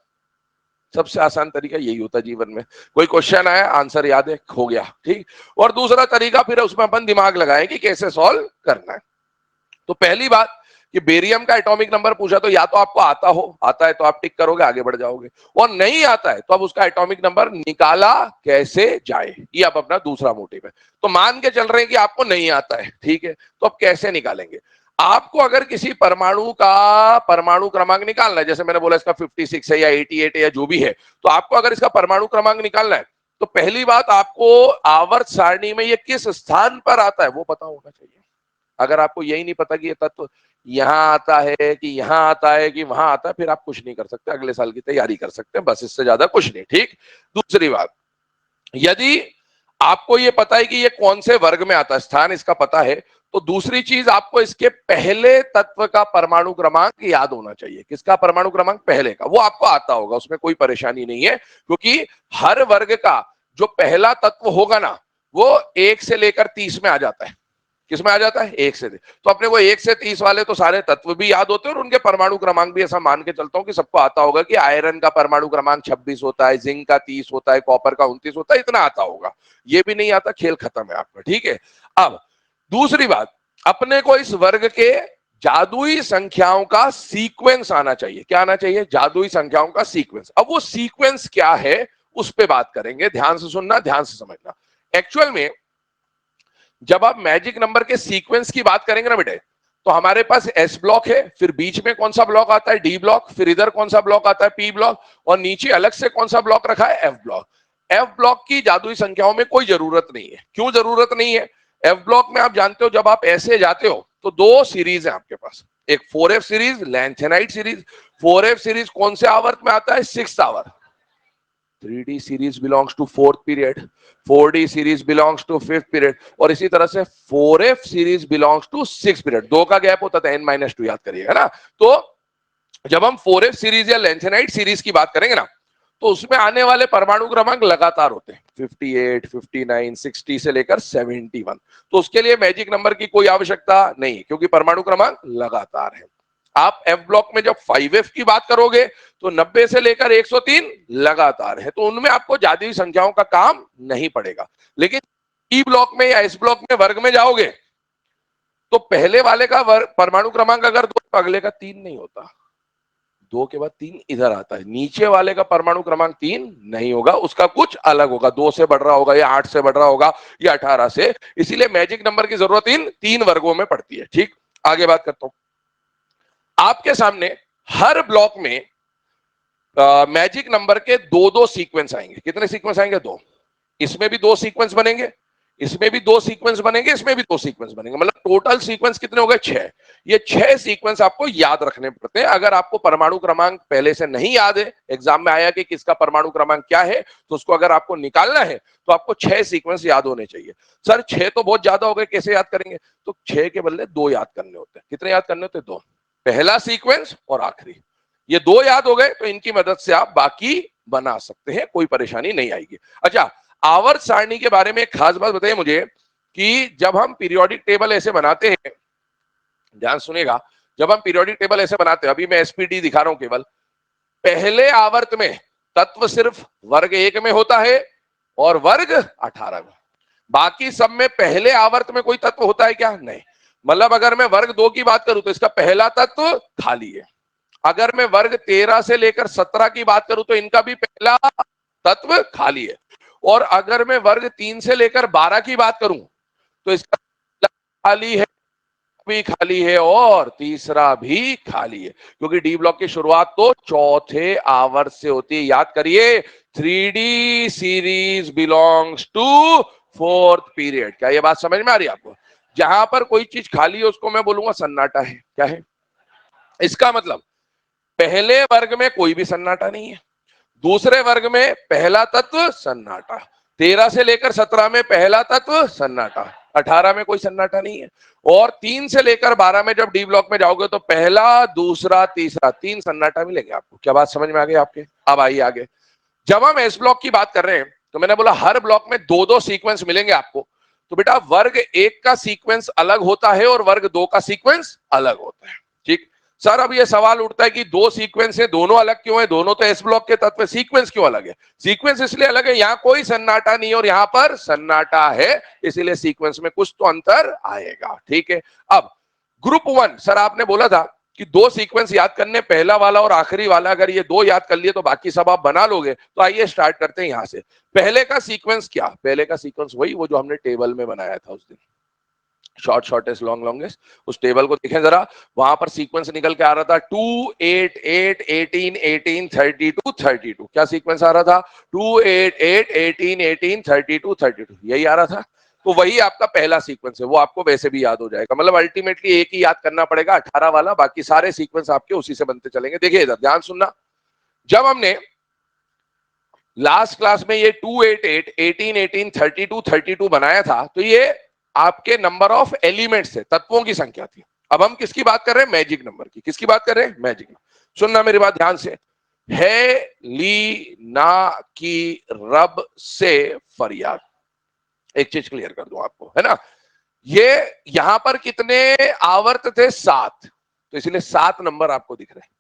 सबसे आसान तरीका यही होता है जीवन में, कोई क्वेश्चन आया, आंसर याद है, हो गया। ठीक। और दूसरा तरीका फिर उसमें अपन दिमाग लगाएं कि कैसे सॉल्व करना है। तो पहली बात कि बेरियम का एटॉमिक नंबर पूछा तो या तो आपको आता है तो आप टिक करोगे, आगे बढ़ जाओगे, और नहीं आता है तो अब उसका एटॉमिक नंबर निकाला कैसे जाए, ये अब अपना दूसरा मोटिव है। तो मान के चल रहे हैं कि आपको नहीं आता है, ठीक है, तो अब कैसे निकालेंगे? आपको अगर किसी परमाणु का परमाणु क्रमांक निकालना है, जैसे मैंने बोला इसका 56 है या 88 है या जो भी है, तो आपको अगर इसका परमाणु क्रमांक निकालना है तो पहली बात आपको आवर्त सारणी में ये किस स्थान पर आता है वो पता होना चाहिए। अगर आपको यही नहीं पता कि ये तत्व यहां आता है कि यहां आता है कि वहां आता है, फिर आप कुछ नहीं कर सकते, अगले साल की तैयारी कर सकते हैं, बस इससे ज्यादा कुछ नहीं। ठीक। दूसरी बात, यदि आपको ये पता है कि ये कौन से वर्ग में आता है, स्थान इसका पता है, तो दूसरी चीज आपको इसके पहले तत्व का परमाणु क्रमांक याद होना चाहिए। किसका परमाणु क्रमांक? पहले का। वो आपको आता होगा, उसमें कोई परेशानी नहीं है, क्योंकि हर वर्ग का जो पहला तत्व होगा ना, वो 1 से लेकर 30 में आ जाता है। किसमें आ जाता है? 1 से 30। तो अपने को 1 से 30 वाले तो सारे तत्व भी याद होते हैं और उनके परमाणु क्रमांक भी। ऐसा मान के चलता हूं कि सबको आता होगा कि आयरन का परमाणु क्रमांक 26 होता है, जिंक का 30 होता है, कॉपर का 29 होता है, इतना आता होगा। ये भी नहीं आता, खेल खत्म है आपका। ठीक है। अब दूसरी बात, अपने को इस वर्ग के जादुई संख्याओं का सीक्वेंस आना चाहिए। क्या आना चाहिए? जादुई संख्याओं का सीक्वेंस। अब वो सीक्वेंस क्या है उस पर बात करेंगे, ध्यान से सुनना, ध्यान से समझना। एक्चुअल में जब आप मैजिक नंबर के सीक्वेंस की बात करेंगे ना बेटे, तो हमारे पास एस ब्लॉक है, फिर बीच में कौन सा ब्लॉक आता है? डी ब्लॉक, फिर इधर कौन सा ब्लॉक आता है? पी ब्लॉक, और नीचे अलग से कौन सा ब्लॉक रखा है? F block. एफ ब्लॉक की जादुई संख्याओं में कोई जरूरत नहीं है। क्यों जरूरत नहीं है? एफ ब्लॉक में आप जानते हो जब आप ऐसे जाते हो तो 2 सीरीज है आपके पास, एक 4F series, lanthanide series. 4F series कौन से आवर्त में आता है? 6th hour. 3D series belongs to 4th period, 4D series belongs to 5th period, और इसी तरह से 4F series belongs to 6th period। 2 का गैप होता था, n-2 याद करिएगा ना। तो जब हम 4F सीरीज या लेंथेनाइट सीरीज की बात करेंगे ना, तो उसमें आने वाले परमाणु क्रमांक लगातार होते हैं, 58, 59, 60 से लेकर 71। तो उसके लिए मैजिक नंबर की कोई आवश्यकता नहीं, क्योंकि परमाणु क्रमांक लगातार है। आप एफ ब्लॉक में जब 5F की बात करोगे तो 90 से लेकर 103 लगातार है, तो उनमें आपको जादुई संख्याओं का काम नहीं पड़ेगा। लेकिन ई ब्लॉक में या एस ब्लॉक में वर्ग में जाओगे तो पहले वाले का परमाणु क्रमांक अगर 2 तो अगले का 3 नहीं होता, 2 के बाद 3 इधर आता है। नीचे वाले का परमाणु क्रमांक 3 नहीं होगा, उसका कुछ अलग होगा, 2 से बढ़ रहा होगा या 8 से बढ़ रहा होगा या 18 से। इसीलिए मैजिक नंबर की जरूरत इन 3 वर्गों में पड़ती है। ठीक। आगे बात करता हूं। आपके सामने हर ब्लॉक में मैजिक नंबर के 2-2 सीक्वेंस आएंगे। कितने सीक्वेंस आएंगे? 2। इसमें भी 2 सीक्वेंस बनेंगे, इसमें भी 2 सीक्वेंस बनेंगे, इसमें भी 2 सीक्वेंस बनेंगे, मतलब टोटल सीक्वेंस कितने हो गए? 6। ये 6 सीक्वेंस आपको याद रखने पड़ते हैं। अगर आपको परमाणु क्रमांक पहले से नहीं याद है, एग्जाम में आया कि किसका परमाणु क्रमांक क्या है, तो उसको अगर आपको निकालना है तो आपको 6 सीक्वेंस याद होने चाहिए। सर 6 तो बहुत ज्यादा हो गए, कैसे याद करेंगे? तो 6 के बदले 2 याद करने होते हैं। कितने याद करने होते हैं? 2। पहला सीक्वेंस और आखिरी, ये 2 याद हो गए तो इनकी मदद से आप बाकी बना सकते हैं, कोई परेशानी नहीं आएगी। अच्छा, आवर्त सारणी के बारे में एक खास बात बताइए मुझे कि जब हम पीरियोडिक टेबल ऐसे बनाते हैं, ध्यान सुनेगा, जब हम पीरियोडिक टेबल ऐसे बनाते हैं, अभी मैं एसपीडी दिखा रहा हूं केवल, पहले आवर्त में तत्व सिर्फ वर्ग 1 में होता है और वर्ग 18 में। बाकी सब में पहले आवर्त में कोई तत्व होता है क्या? नहीं। मतलब अगर मैं वर्ग 2 की बात करूं तो इसका पहला तत्व खाली है। अगर मैं वर्ग 13 से लेकर 17 की बात करूं तो इनका भी पहला तत्व खाली है। और अगर मैं वर्ग 3 से लेकर 12 की बात करूं तो इसका खाली है, भी खाली है और तीसरा भी खाली है, क्योंकि डी ब्लॉक की शुरुआत तो चौथे आवर्त से होती है। याद करिए, 3D series belongs to fourth period. क्या ये बात समझ में आ रही है आपको? जहां पर कोई चीज खाली है उसको मैं बोलूंगा सन्नाटा है। क्या है इसका मतलब? पहले वर्ग में कोई भी सन्नाटा नहीं है, दूसरे वर्ग में पहला तत्व सन्नाटा, 13 से लेकर 17 में पहला तत्व सन्नाटा, 18 में कोई सन्नाटा नहीं है, और 3 से लेकर 12 में जब डी ब्लॉक में जाओगे तो पहला, दूसरा, तीसरा, 3 सन्नाटा मिलेंगे आपको। क्या बात समझ में आ गई आपके? अब आइए आगे। जब हम एस ब्लॉक की बात कर रहे हैं तो मैंने बोला हर ब्लॉक में दो दो सीक्वेंस मिलेंगे आपको। तो बेटा वर्ग एक का सीक्वेंस अलग होता है और वर्ग दो का सीक्वेंस अलग होता है। ठीक सर, अब ये सवाल उठता है कि दो सीक्वेंस है, दोनों अलग क्यों है? दोनों तो एस ब्लॉक के तत्व, सीक्वेंस क्यों अलग है? सीक्वेंस इसलिए अलग है, यहां कोई सन्नाटा नहीं और यहां पर सन्नाटा है, इसीलिए सीक्वेंस में कुछ तो अंतर आएगा। ठीक है। अब ग्रुप वन, सर आपने बोला था कि दो सीक्वेंस याद करने, पहला वाला और आखिरी वाला, अगर ये दो याद कर लिए तो बाकी सब आप बना लोगे। तो आइए स्टार्ट करते हैं यहां से। पहले का सीक्वेंस क्या? पहले का सीक्वेंस वही वो जो हमने टेबल में बनाया था उस दिन, शॉर्ट शॉर्टेस्ट लॉन्ग लॉन्गेस्ट। उस टेबल को देखें जरा, वहां पर सीक्वेंस निकल के आ रहा था 2 8 8 18 18 32 32। क्या सीक्वेंस आ रहा था? 2 8 8 18 18 32 32, यही आ रहा था। तो वही आपका पहला सीक्वेंस है, वो आपको वैसे भी याद हो जाएगा। मतलब अल्टीमेटली एक ही याद करना पड़ेगा, 18 वाला, बाकी सारे सीक्वेंस आपके उसी से बनते चलेंगे। देखिए इधर ध्यान सुनना, जब हमने लास्ट क्लास में ये 2 8 8 18 18 32 32 बनाया था तो ये आपके नंबर ऑफ एलिमेंट्स है, तत्वों की संख्या थी। अब हम किसकी बात कर रहे हैं? मैजिक नंबर की। किसकी बात कर रहे हैं? Magic number. सुनना मेरी बात ध्यान से। है ली ना की रब से फरियाद। एक चीज क्लियर कर दूं आपको, है ना, ये यहां पर कितने आवर्त थे? 7, तो इसलिए 7 नंबर आपको दिख रहे हैं।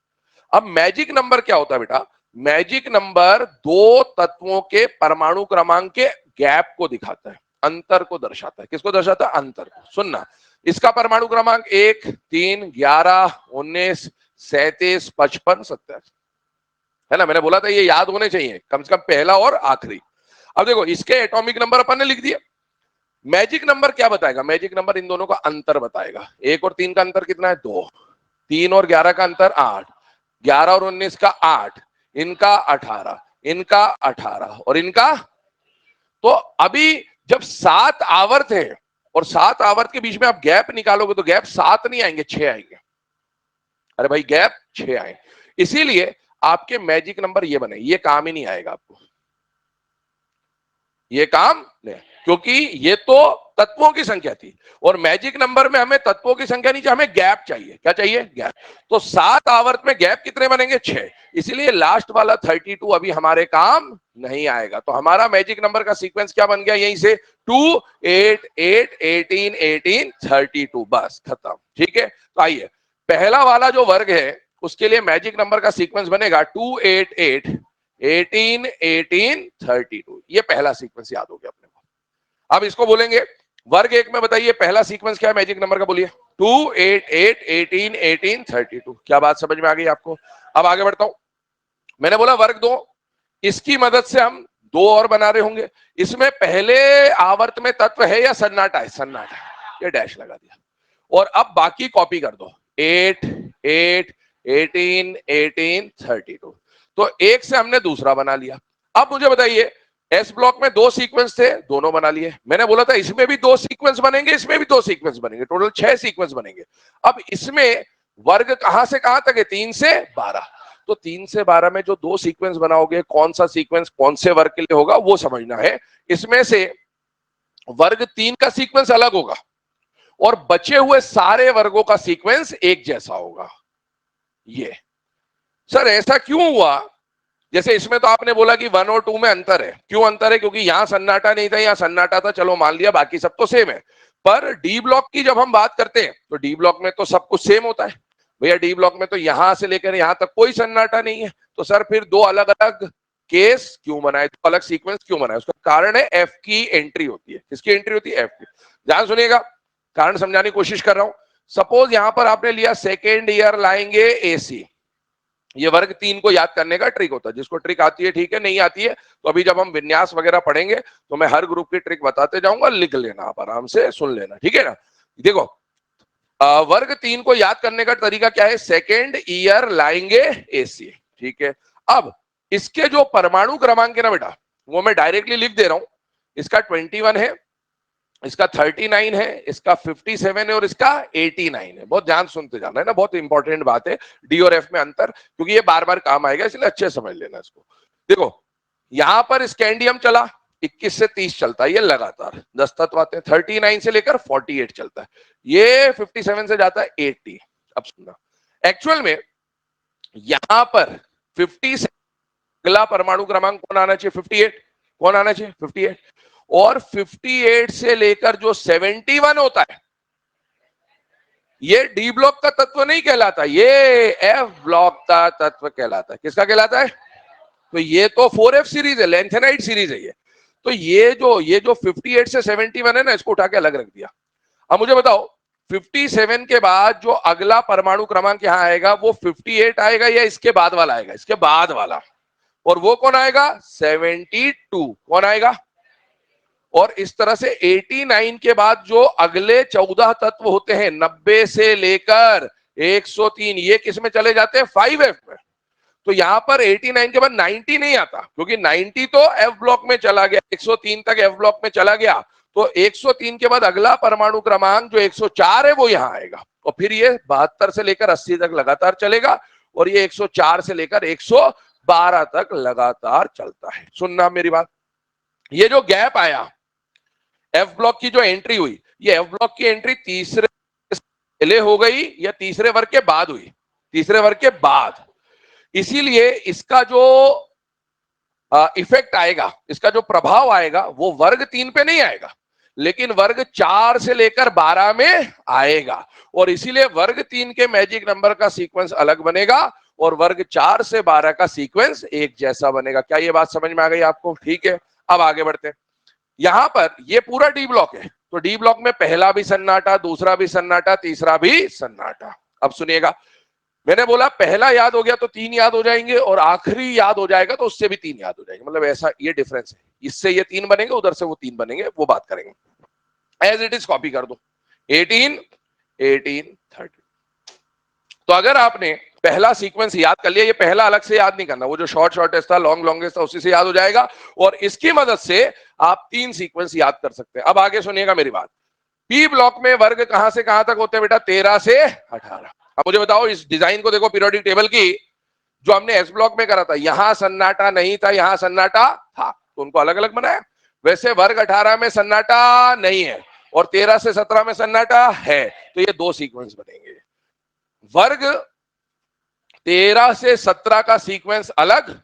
अब मैजिक नंबर क्या होता है बेटा? मैजिक नंबर दो तत्वों के परमाणु क्रमांक के गैप को दिखाता है, अंतर को दर्शाता है। किसको दर्शाता है? अंतर को। सुनना, इसका परमाणु क्रमांक 1 3 11 19 37 55 27, है ना। मैंने बोला था ये याद होने चाहिए, कम से कम पहला और आखिरी। अब देखो इसके एटॉमिक नंबर अपन ने लिख दिए। मैजिक नंबर क्या बताएगा? मैजिक नंबर इन दोनों का अंतर बताएगा। 1 और 3 का अंतर कितना है? 2। 3 और 11 का अंतर 8। 11 और 19 का 8, इनका 18, इनका 18 और इनका। तो अभी जब 7 आवर्त है और 7 आवर्त के बीच में आप गैप निकालोगे तो गैप 7 नहीं आएंगे, 6 आएंगे। अरे भाई गैप 6 आए, इसीलिए आपके मैजिक नंबर ये बने। ये काम ही नहीं आएगा आपको, ये काम नहीं, क्योंकि ये तो तत्वों की संख्या थी और मैजिक नंबर में हमें तत्वों की संख्या नहीं चाहिए, हमें गैप चाहिए। क्या चाहिए? गैप। तो 7 आवर्त में गैप कितने बनेंगे? 6, इसलिए लास्ट वाला 32 अभी हमारे काम नहीं आएगा। तो हमारा मैजिक नंबर का सीक्वेंस क्या बन गया? यहीं से 2 8 8 18 18 32, बस खत्म। ठीक है। तो आइए, पहला वाला जो वर्ग है उसके लिए मैजिक नंबर का सीक्वेंस बनेगा 2 8 8 18 18 32। ये पहला सीक्वेंस याद हो गया अपने को। अब इसको बोलेंगे वर्ग एक में। बताइए पहला सीक्वेंस क्या है मैजिक नंबर का? बोलिए। 2 8 8 18 18 32। क्या बात समझ में आ गई आपको? अब आगे बढ़ता हूं। मैंने बोला वर्ग दो, इसकी मदद से हम दो और बना रहे होंगे। इसमें पहले आवर्त में तत्व है या सन्नाटा है? सन्नाटा है, ये डैश लगा दिया। और अब बाकी कॉपी कर दो, 8 8 18 18 32। तो एक से हमने दूसरा बना लिया। अब मुझे बताइए, एस ब्लॉक में दो सीक्वेंस थे, दोनों बना लिए। मैंने बोला था इसमें भी दो सीक्वेंस बनेंगे, इसमें भी दो सीक्वेंस बनेंगे, टोटल 6 सीक्वेंस बनेंगे। अब इसमें वर्ग कहां से कहां तक है? 3 से 12। तो 3 से 12 में जो दो सीक्वेंस बनाओगे, कौन सा सीक्वेंस कौन से वर्ग के लिए होगा वो समझना है। इसमें से वर्ग 3 का सीक्वेंस अलग होगा और बचे हुए सारे वर्गों का सीक्वेंस एक जैसा होगा। ये सर ऐसा क्यों हुआ? जैसे इसमें तो आपने बोला कि 1 और 2 में अंतर है। क्यों अंतर है? क्योंकि यहां सन्नाटा नहीं था, यहां सन्नाटा था, चलो मान लिया, बाकी सब तो सेम है। पर डी ब्लॉक की जब हम बात करते हैं तो डी ब्लॉक में तो सब कुछ सेम होता है भैया। डी ब्लॉक में तो यहां से लेकर यहां तक कोई सन्नाटा नहीं है। तो सर फिर दो अलग अलग केस क्यों बनाए, दो अलग सीक्वेंस क्यों बनाए? उसका कारण है एफ की एंट्री होती है। किसकी एंट्री होती है? एफ की। ध्यान सुनिएगा, कारण समझाने की कोशिश कर रहा हूं। सपोज यहां पर आपने लिया सेकेंड ईयर लाएंगे एसी। ये वर्ग 3 को याद करने का ट्रिक होता है। जिसको ट्रिक आती है ठीक है, नहीं आती है तो अभी जब हम विन्यास वगैरह पढ़ेंगे तो मैं हर ग्रुप की ट्रिक बताते जाऊंगा, लिख लेना, आप आराम से सुन लेना, ठीक है ना। देखो वर्ग 3 को याद करने का तरीका क्या है, सेकेंड ईयर लाएंगे एसी, ठीक है। अब इसके जो परमाणु क्रमांक है ना बेटा, वो मैं डायरेक्टली लिख दे रहा हूं। इसका 21 है, इसका 39 है, इसका 57 है और इसका 89 है। बहुत ध्यान सुनते जाना है ना, बहुत इंपॉर्टेंट बात है डी और एफ में अंतर, क्योंकि ये बार बार काम आएगा, इसलिए अच्छे समझ लेना इसको। देखो यहां पर स्कैंडियम चला 21 से 30 चलता है, ये लगातार 10 तत्व आते हैं। 39 से लेकर 48 चलता है, ये 57 से जाता है 80। अब सुनना, एक्चुअल में यहां पर 50 से अगला परमाणु क्रमांक कौन आना चाहिए, 58। कौन आना चाहिए, 58। और 58 से लेकर जो 71 होता है, ये डी ब्लॉक का तत्व नहीं कहलाता, ये एफ ब्लॉक का तत्व कहलाता है। किसका कहलाता है, तो ये तो 4f सीरीज है, लेंथेनाइट सीरीज है ये। तो ये जो 58 से 71 है ना, इसको उठा के अलग रख दिया। अब मुझे बताओ 57 के बाद जो अगला परमाणु क्रमांक यहां आएगा वो 58 आएगा या इसके बाद वाला आएगा, इसके बाद वाला। और वो कौन आएगा, 72। कौन आएगा, और इस तरह से 89 के बाद जो अगले 14 तत्व होते हैं 90 से लेकर 103, ये किस में चले जाते हैं, 5f में। तो यहां पर 89 के बाद 90 नहीं आता, क्योंकि 90 तो एफ ब्लॉक में चला गया, 103 तक एफ ब्लॉक में चला गया। तो 103 के बाद अगला परमाणु क्रमांक जो 104 है वो यहां आएगा, और फिर ये 72 से लेकर 80 तक लगातार चलेगा, और ये 104 से लेकर 112 तक लगातार चलता है। सुनना मेरी बात, ये जो गैप आया एफ ब्लॉक की जो एंट्री हुई, ये एफ ब्लॉक की एंट्री तीसरे पहले हो गई या तीसरे वर्ग के बाद हुई, तीसरे वर्ग के बाद। इसीलिए इसका जो इफेक्ट आएगा, इसका जो प्रभाव आएगा वो वर्ग 3 पे नहीं आएगा, लेकिन वर्ग 4 से लेकर 12 में आएगा। और इसीलिए वर्ग 3 के मैजिक नंबर का सीक्वेंस अलग बनेगा और वर्ग 4 से 12 का सीक्वेंस एक जैसा बनेगा। क्या ये बात समझ में आ गई आपको, ठीक है। अब आगे बढ़ते हैं। यहां पर ये पूरा डी ब्लॉक है, तो डी ब्लॉक में पहला भी सन्नाटा, दूसरा भी सन्नाटा, तीसरा भी सन्नाटा। अब सुनिएगा, मैंने बोला पहला याद हो गया तो 3 याद हो जाएंगे, और आखिरी याद हो जाएगा तो उससे भी 3 याद हो जाएंगे, मतलब ऐसा ये डिफरेंस है। इससे ये 3 बनेंगे, उधर से वो 3 बनेंगे, वो बात करेंगे। एज इट इज कॉपी कर दो, 18 18 30। तो अगर आपने पहला सीक्वेंस याद कर लिया, ये पहला अलग से याद नहीं करना, वो जो शॉर्टेस्ट था, लॉन्गेस्ट था, उसी से याद हो जाएगा, और इसकी मदद से आप 3 सीक्वेंस याद कर सकते हैं। अब आगे सुनिएगा मेरी बात। पी ब्लॉक में वर्ग कहां से कहां तक होते हैं बेटा, 13 से 18। अब मुझे बताओ, इस डिजाइन को देखो, पीरियोडिक टेबल की जो हमने एस ब्लॉक में करा था, यहां सन्नाटा नहीं था, यहां सन्नाटा था, तो उनको अलग अलग बनाया। वैसे वर्ग 18 में सन्नाटा नहीं है और 13 से 17 में सन्नाटा है, तो ये 2 सीक्वेंस बनेंगे। वर्ग 13 से 17 का सीक्वेंस अलग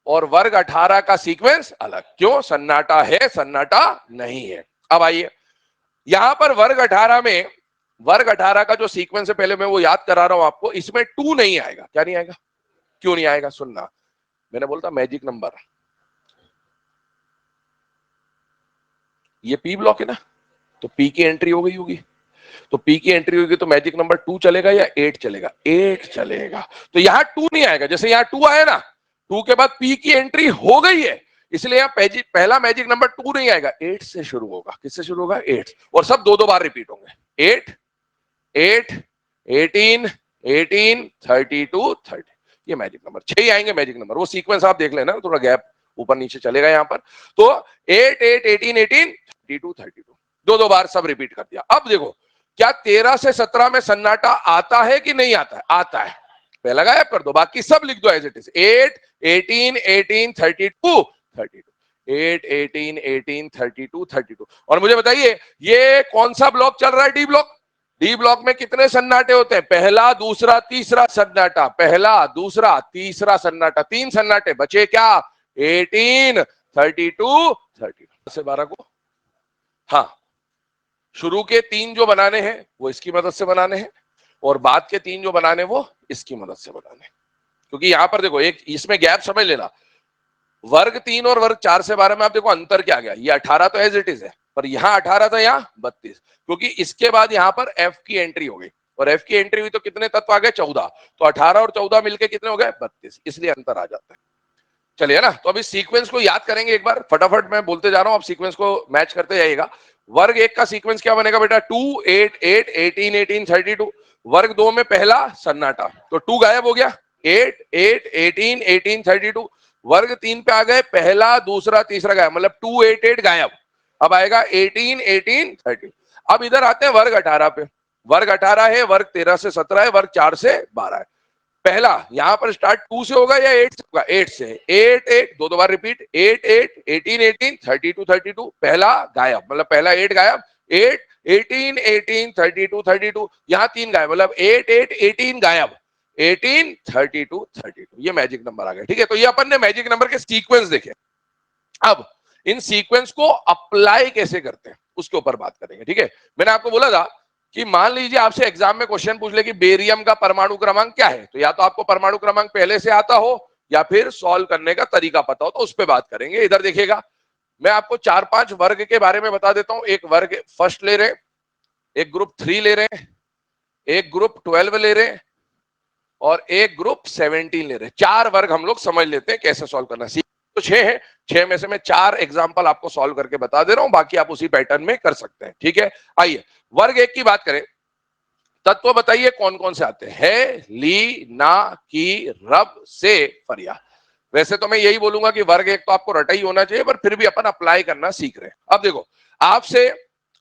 और वर्ग 18 का सीक्वेंस अलग। क्यों, सन्नाटा है, सन्नाटा नहीं है। अब आइए, यहां पर वर्ग 18 में, वर्ग 18 का जो सीक्वेंस है, पहले मैं वो याद करा रहा हूं आपको। इसमें 2 नहीं आएगा। क्या नहीं आएगा, क्यों नहीं आएगा, सुनना। मैंने बोलता मैजिक नंबर, ये पी ब्लॉक है ना, तो पी की एंट्री हो गई होगी, तो पी की एंट्री होगी तो मैजिक नंबर 2 चलेगा या 8 चलेगा, 8 चलेगा। तो यहां 2 नहीं आएगा, जैसे यहां 2 आया ना, 2 के बाद पी की एंट्री हो गई है, इसलिए यहां पहला मैजिक नंबर 2 नहीं आएगा, 8 से शुरू होगा। किससे शुरू होगा, 8, और सब 2 बार रिपीट होंगे। 8 8 18 18 32 30, ये मैजिक नंबर 6 ही आएंगे मैजिक नंबर। वो सीक्वेंस आप देख लेना, थोड़ा गैप ऊपर नीचे चलेगा यहां पर। तो 8 8 18 18 32 32, 2 बार सब रिपीट कर दिया। अब देखो, क्या 13 से 17 में सन्नाटा आता है कि नहीं आता है, आता है, पहला गायब कर दो, बाकी सब लिख दो एज इट इज। 8 18 18 32 32, 8 18 18 32 32। और मुझे बताइए ये कौन सा ब्लॉक चल रहा है, डी ब्लॉक। डी ब्लॉक में कितने सन्नाटे होते हैं, पहला दूसरा तीसरा सन्नाटा, पहला दूसरा तीसरा सन्नाटा, 3 सन्नाटे बचे। क्या, 18 32 32 से 12 को, हाँ, शुरू के 3 जो बनाने हैं वो इसकी मदद से बनाने हैं, और बाद के 3 जो बनाने वो इसकी मदद से बनाने हैं। क्योंकि यहां पर देखो, एक इसमें गैप समझ लेना, वर्ग 3 और वर्ग 4 से 12 में आप देखो अंतर क्या गया। ये 18 तो एज इट इज है, पर यहां 18 था, यहां 32, क्योंकि इसके बाद यहां पर एफ की एंट्री हो गई, और एफ की एंट्री हुई तो कितने तत्व आ गए, 14। तो 18 और 14 मिलके कितने हो गए, 32, इसलिए अंतर आ जाता है। चलिए ना, तो अभी सीक्वेंस को याद करेंगे एक बार, फटाफट मैं बोलते जा रहा हूं, आप सीक्वेंस को मैच करते जाइएगा। वर्ग एक का सीक्वेंस क्या बनेगा बेटा, 2 8 8 18 18 32। वर्ग दो में पहला सन्नाटा, तो 2 गायब हो गया, 8 8 18 18 32। वर्ग तीन पे आ गए, पहला दूसरा तीसरा गायब, मतलब 2 8 8 गायब। अब आएगा 18 18 30। अब इधर आते हैं वर्ग 18 पे। वर्ग 18 है, वर्ग 13 से 17 है, वर्ग 4 से 12 है। पहला यहां पर स्टार्ट 2 से होगा या 8 से होगा, 8 से। 8 8 दो बार रिपीट, 8 8 18 18 32 32। पहला गायब, मतलब पहला 8 गायब, 8 18 18 32 32। यहां 3 गायब, मतलब 8 8 18 गायब, 18 32 32। ये मैजिक नंबर आ गया, ठीक है। तो ये अपन ने मैजिक नंबर के सीक्वेंस देखे। अब इन सीक्वेंस को अप्लाई कैसे करते हैं उसके ऊपर बात करेंगे, ठीक है। मैंने आपको बोला था कि मान लीजिए आपसे एग्जाम में क्वेश्चन पूछ ले कि बेरियम का परमाणु क्रमांक क्या है, तो या तो आपको परमाणु क्रमांक पहले से आता हो या फिर सॉल्व करने का तरीका पता हो, तो उस पर बात करेंगे। इधर देखिएगा, मैं आपको 4-5 वर्ग के बारे में बता देता हूं। एक वर्ग फर्स्ट ले रहे हैं, एक ग्रुप 3 ले रहे हैं, एक ग्रुप 12 ले रहे हैं और एक ग्रुप 17 ले रहे हैं। 4 वर्ग हम लोग समझ लेते हैं कैसे सॉल्व करना है। तो 6 है, 6 में से मैं 4 एग्जांपल आपको सॉल्व करके बता दे रहा हूं, बाकी आप उसी पैटर्न में कर सकते हैं, ठीक है। आइए वर्ग एक की बात करें। तत्व बताइए कौन कौन से आते हैं, है, ली, ना, की, रब, से, फरिया। वैसे तो मैं यही बोलूंगा कि वर्ग एक तो आपको रटा ही होना चाहिए, पर फिर भी अपन अप्लाई करना सीख रहे हैं। अब देखो, आपसे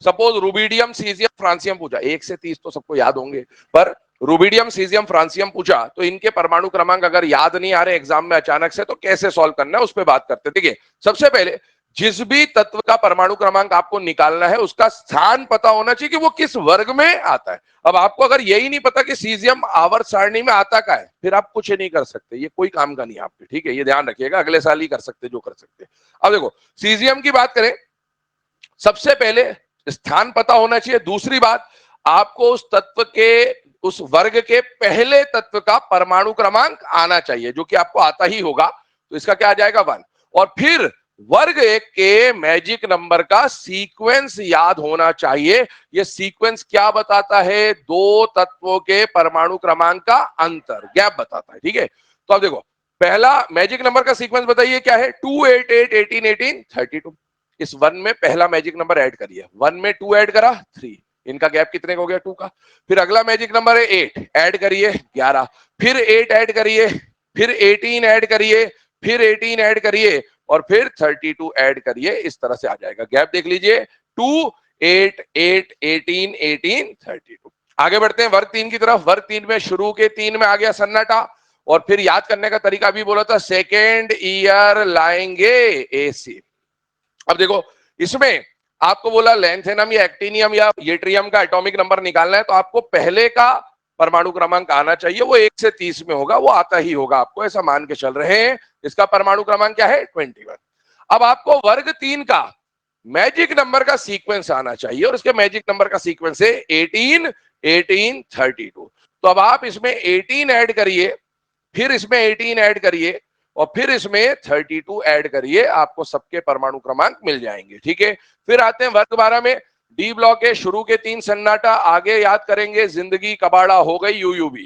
सपोज रूबिडियम, सीजियम, फ्रांसियम पूछा, 1 से 30 तो सबको याद होंगे, पर रूबिडियम, सीजियम, फ्रांसियम पूछा तो इनके परमाणु क्रमांक अगर याद नहीं आ रहे एग्जाम में अचानक से, तो कैसे सॉल्व करना है उस पर बात करते हैं। देखिए, सबसे पहले जिस भी तत्व का परमाणु क्रमांक आपको निकालना है उसका स्थान पता होना चाहिए कि वो किस वर्ग में आता है। अब आपको अगर यही नहीं पता कि सीजियम आवर्त सारणी में आता का है, फिर आप कुछ नहीं कर सकते, ये कोई काम का नहीं है आपके, ठीक है। ये ध्यान रखिएगा, अगले साल ही कर सकते जो कर सकते। अब देखो, सीजियम की बात करें, सबसे पहले स्थान पता होना चाहिए। दूसरी बात, आपको उस तत्व के, उस वर्ग के पहले तत्व का परमाणु क्रमांक आना चाहिए, जो कि आपको आता ही होगा, तो इसका क्या आ जाएगा 1। और फिर वर्ग एक के मैजिक नंबर का सीक्वेंस याद होना चाहिए। यह सीक्वेंस क्या बताता है, दो तत्वों के परमाणु क्रमांक का अंतर, गैप बताता है, ठीक है। तो अब देखो, पहला मैजिक नंबर का सीक्वेंस बताइए क्या है, 2 8 8 18 18 32। इस 1 में पहला मैजिक नंबर ऐड करिए, 1 में 2 ऐड करा 3, इनका गैप कितने का हो गया, 2 का। फिर अगला मैजिक नंबर है 8, ऐड करिए 11, फिर 8 ऐड करिए, फिर 18 ऐड करिए, फिर 18 ऐड करिए और फिर 32 ऐड करिए। इस तरह से आ जाएगा, गैप देख लीजिए, 2 8 8 18 18 32। आगे बढ़ते हैं वर्ग 3 की तरफ। वर्ग 3 में शुरू के 3 में आ गया सन्नाटा, और फिर याद करने का तरीका भी बोला था, सेकेंड ईयर लाएंगे एसी। अब देखो, इसमें आपको बोला लैंथेनम या एक्टिनियम या येट्रियम का एटॉमिक नंबर निकालना है, तो आपको पहले का परमाणु क्रमांक आना चाहिए, वो 1 से 30 में होगा, वो आता ही होगा आपको, ऐसा मान के चल रहे हैं। इसका परमाणु क्रमांक क्या है, 21। अब आपको वर्ग 3 का मैजिक नंबर का सीक्वेंस आना चाहिए, और इसके मैजिक नंबर का सीक्वेंस है 18 18 32। तो अब आप इसमें 18 ऐड करिए, फिर इसमें 18 ऐड करिए और फिर इसमें 32 ऐड करिए, आपको सबके परमाणु क्रमांक मिल जाएंगे, ठीक है। फिर आते हैं वर्ग 12 में। डी ब्लॉक है, शुरू के 3 सन्नाटा, आगे याद करेंगे जिंदगी कबाड़ा हो गई यूयूबी।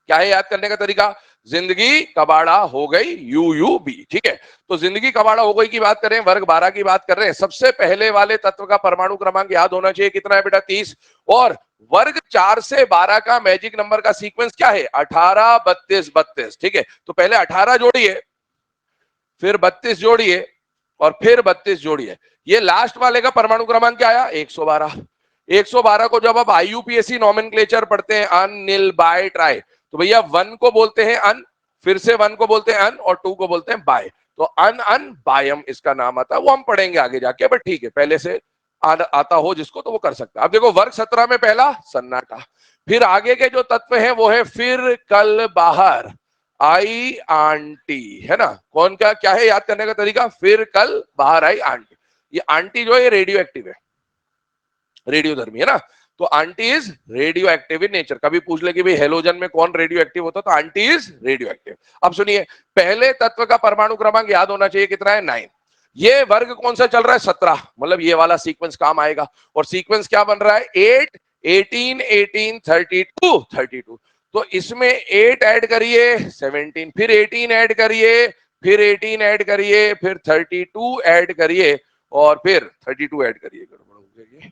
क्या है याद करने का तरीका, जिंदगी कबाड़ा हो गई यूयूबी, ठीक है। तो जिंदगी कबाड़ा हो गई की बात करें, वर्ग 12 की बात कर रहे हैं, सबसे पहले वाले तत्व का परमाणु क्रमांक याद होना चाहिए, कितना है बेटा, 30। और वर्ग 4 से 12 का मैजिक नंबर का सीक्वेंस क्या है, 18 32 32, ठीक है। तो पहले 18 जोड़िए, फिर 32 जोड़िए और फिर 32 जोड़िए, ये लास्ट वाले का परमाणु क्रमांक क्या आया, 112। 112 को जब आप आईयूपीएसी नॉमेनक्लेचर पढ़ते हैं, अन नील बाय ट्राई, तो भैया 1 को बोलते हैं अन, फिर से 1 को बोलते हैं अन और 2 को बोलते हैं बाय, तो अन अन बायम इसका नाम आता है। वो हम पढ़ेंगे आगे जाके, बट ठीक है, पहले से आता हो जिसको तो वो कर सकता है। अब देखो, वर्ग 17 में पहला सन्नाटा, फिर आगे के जो तत्व है वो है फिर कल बाहर, आई आंटी, है ना। कौन का क्या है याद करने का तरीका, फिर कल बाहर आई आंटी। ये आंटी जो है रेडियो एक्टिव है, रेडियोधर्मी है ना। तो aunty is radio active in nature. कभी पूछ ले कि भाई हेलोजन में कौन रेडियो एक्टिव होता, तो आंटी इज रेडियो एक्टिव। अब सुनिए, पहले तत्व का परमाणु क्रमांक याद होना चाहिए, कितना है, 9। ये वर्ग कौन सा चल रहा है, 17, मतलब ये वाला सीक्वेंस काम आएगा। और सीक्वेंस क्या बन रहा है, 8 18 18 32 32। तो इसमें 8 ऐड करिए 17, फिर 18 ऐड करिए, फिर 18 ऐड करिए, फिर 32 ऐड करिए, और फिर 32 ऐड करिए, गड़बड़ हो गया ये,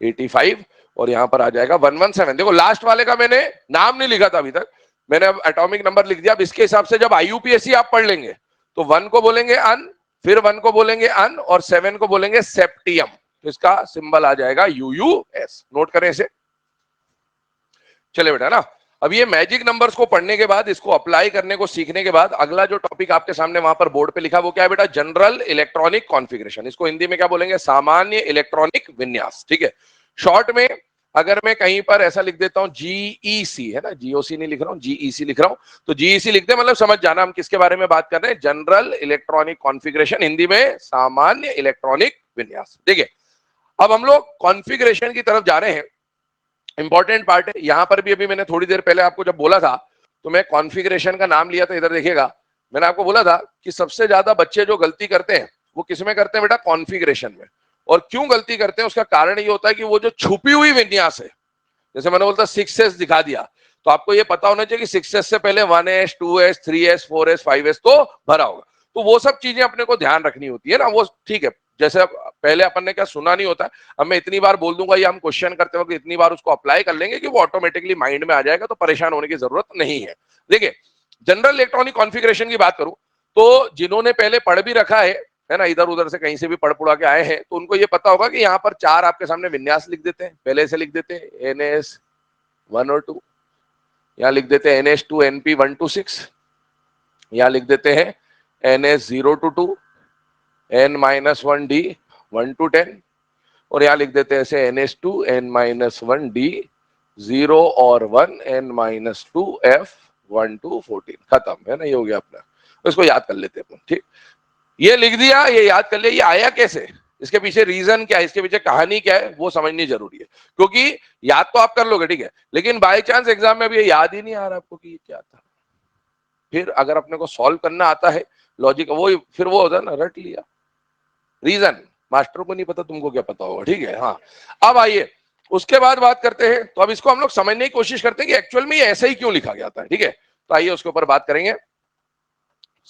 85 और यहां पर आ जाएगा 117। देखो लास्ट वाले का मैंने नाम नहीं लिखा था अभी तक, मैंने अब एटॉमिक नंबर लिख दिया। अब इसके हिसाब से जब आईयूपीएसी आप पढ़ लेंगे तो 1 को बोलेंगे अन, फिर 1 को बोलेंगे अन और 7 को बोलेंगे सेप्टियम, तो इसका सिंबल आ जाएगा यूयूएस। नोट करें इसे। चले बेटा ना, अब ये मैजिक नंबर्स को पढ़ने के बाद, इसको अप्लाई करने को सीखने के बाद, अगला जो टॉपिक आपके सामने वहां पर बोर्ड पे लिखा वो क्या है बेटा, जनरल इलेक्ट्रॉनिक कॉन्फ़िगरेशन। इसको हिंदी में क्या बोलेंगे, सामान्य इलेक्ट्रॉनिक विन्यास। ठीक है, शॉर्ट में अगर मैं कहीं पर ऐसा लिख देता हूं जीईसी, है ना, जीओसी नहीं लिख रहा हूं, जीईसी लिख रहा हूं, तो जीईसी लिख दे मतलब समझ जाना हम किसके बारे में बात कर रहे हैं, जनरल इलेक्ट्रॉनिक कॉन्फ़िगरेशन, हिंदी में सामान्य इलेक्ट्रॉनिक विन्यास। देखिए अब हम लोग कॉन्फ़िगरेशन की तरफ जा रहे हैं, इंपॉर्टेंट पार्ट है। यहां पर भी अभी मैंने थोड़ी देर पहले आपको जब बोला था तो मैं कॉन्फ़िगरेशन का नाम लिया था, इधर देखिएगा, मैंने आपको बोला था कि सबसे ज्यादा बच्चे जो गलती करते हैं वो किसमें करते हैं बेटा, कॉन्फ़िगरेशन में। और क्यों गलती करते हैं उसका कारण ये होता है कि वो जो छुपी हुई विन्यास है, जैसे मैंने बोलता 6s दिखा दिया, तो आपको ये पता होना चाहिए कि 6s से पहले 1s 2s 3s 4s 5s तो भरा होगा, तो वो सब चीजें अपने को ध्यान रखनी होती है ना, वो ठीक है। जैसे पहले अपन ने क्या सुना नहीं होता, अब मैं इतनी बार बोल दूंगा, ये हम क्वेश्चन करते वक्त इतनी बार उसको अप्लाई कर लेंगे कि वो ऑटोमेटिकली माइंड में आ जाएगा, तो परेशान होने की जरूरत नहीं है। देखिए जनरल इलेक्ट्रॉनिक कॉन्फ़िगरेशन की बात करूं तो जिन्होंने पहले पढ़ भी रखा है ना, इधर उधर से कहीं से भी पढ़ पुढ़ा के आए हैं, तो उनको ये पता होगा कि यहाँ पर 4 आपके सामने विन्यास लिख देते हैं, पहले से लिख देते हैं NS1 और 2, यहाँ लिख देते हैं NS2 NP 1 to 6, यहाँ लिख देते हैं NS0 to 2, N-1D 1 to 10, और यहाँ लिख देते हैं ऐसे NS2 N-1D 0 और 1 N-2 F 1 to 14, खत्म, है ना, ये हो गया अपना। इसको याद कर लेते हैं, ठीक, ये लिख दिया, ये याद कर लिया, ये आया कैसे, इसके पीछे रीजन क्या है, इसके पीछे कहानी क्या है, वो समझनी जरूरी है। क्योंकि याद तो आप कर लोगे, ठीक है, लेकिन बाय चांस एग्जाम में भी ये याद ही नहीं आ रहा आपको कि ये क्या था, फिर अगर अपने को सॉल्व करना आता है लॉजिक, वो फिर वो होता है ना, रट लिया, रीजन मास्टर को नहीं पता, तुमको क्या पता होगा, ठीक है। हाँ, अब आइए उसके बाद बात करते हैं, तो अब इसको हम लोग समझने की कोशिश करते हैं कि एक्चुअल में ये ऐसे ही क्यों लिखा गया था, ठीक है। तो आइए उसके ऊपर बात करेंगे।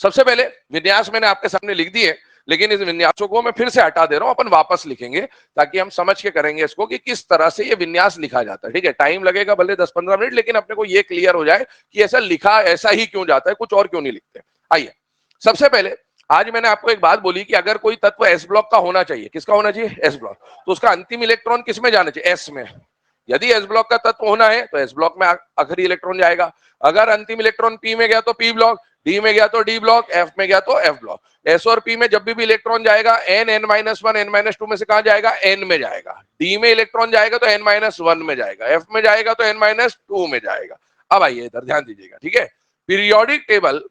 सबसे पहले विन्यास मैंने आपके सामने लिख दी है, लेकिन इस विन्यासों को मैं फिर से हटा दे रहा हूं, अपन वापस लिखेंगे ताकि हम समझ के करेंगे इसको कि किस तरह से ये विन्यास लिखा जाता है, ठीक है। टाइम लगेगा भले 10-15 मिनट, लेकिन अपने को ये क्लियर हो जाए कि ऐसा लिखा ऐसा ही क्यों जाता है, कुछ और क्यों नहीं लिखते। आइए सबसे पहले, आज मैंने आपको एक बात बोली कि अगर कोई तत्व एस ब्लॉक का होना चाहिए, किसका होना चाहिए, एस ब्लॉक, तो उसका अंतिम इलेक्ट्रॉन किसमें जाना चाहिए, एस में। यदि एस ब्लॉक का तत्व होना है तो एस ब्लॉक में आखिरी इलेक्ट्रॉन जाएगा। अगर अंतिम इलेक्ट्रॉन पी में गया तो पी ब्लॉक, डी में गया तो डी ब्लॉक, एफ में गया तो एफ ब्लॉक। एस और पी में जब भी इलेक्ट्रॉन जाएगा एन N-1 N-2 में से कहां जाएगा, एन में जाएगा। डी में इलेक्ट्रॉन जाएगा तो N-1 में जाएगा, एफ में जाएगा तो N-2 में जाएगा। अब आइए इधर ध्यान दीजिएगा, ठीक है। पीरियोडिक टेबल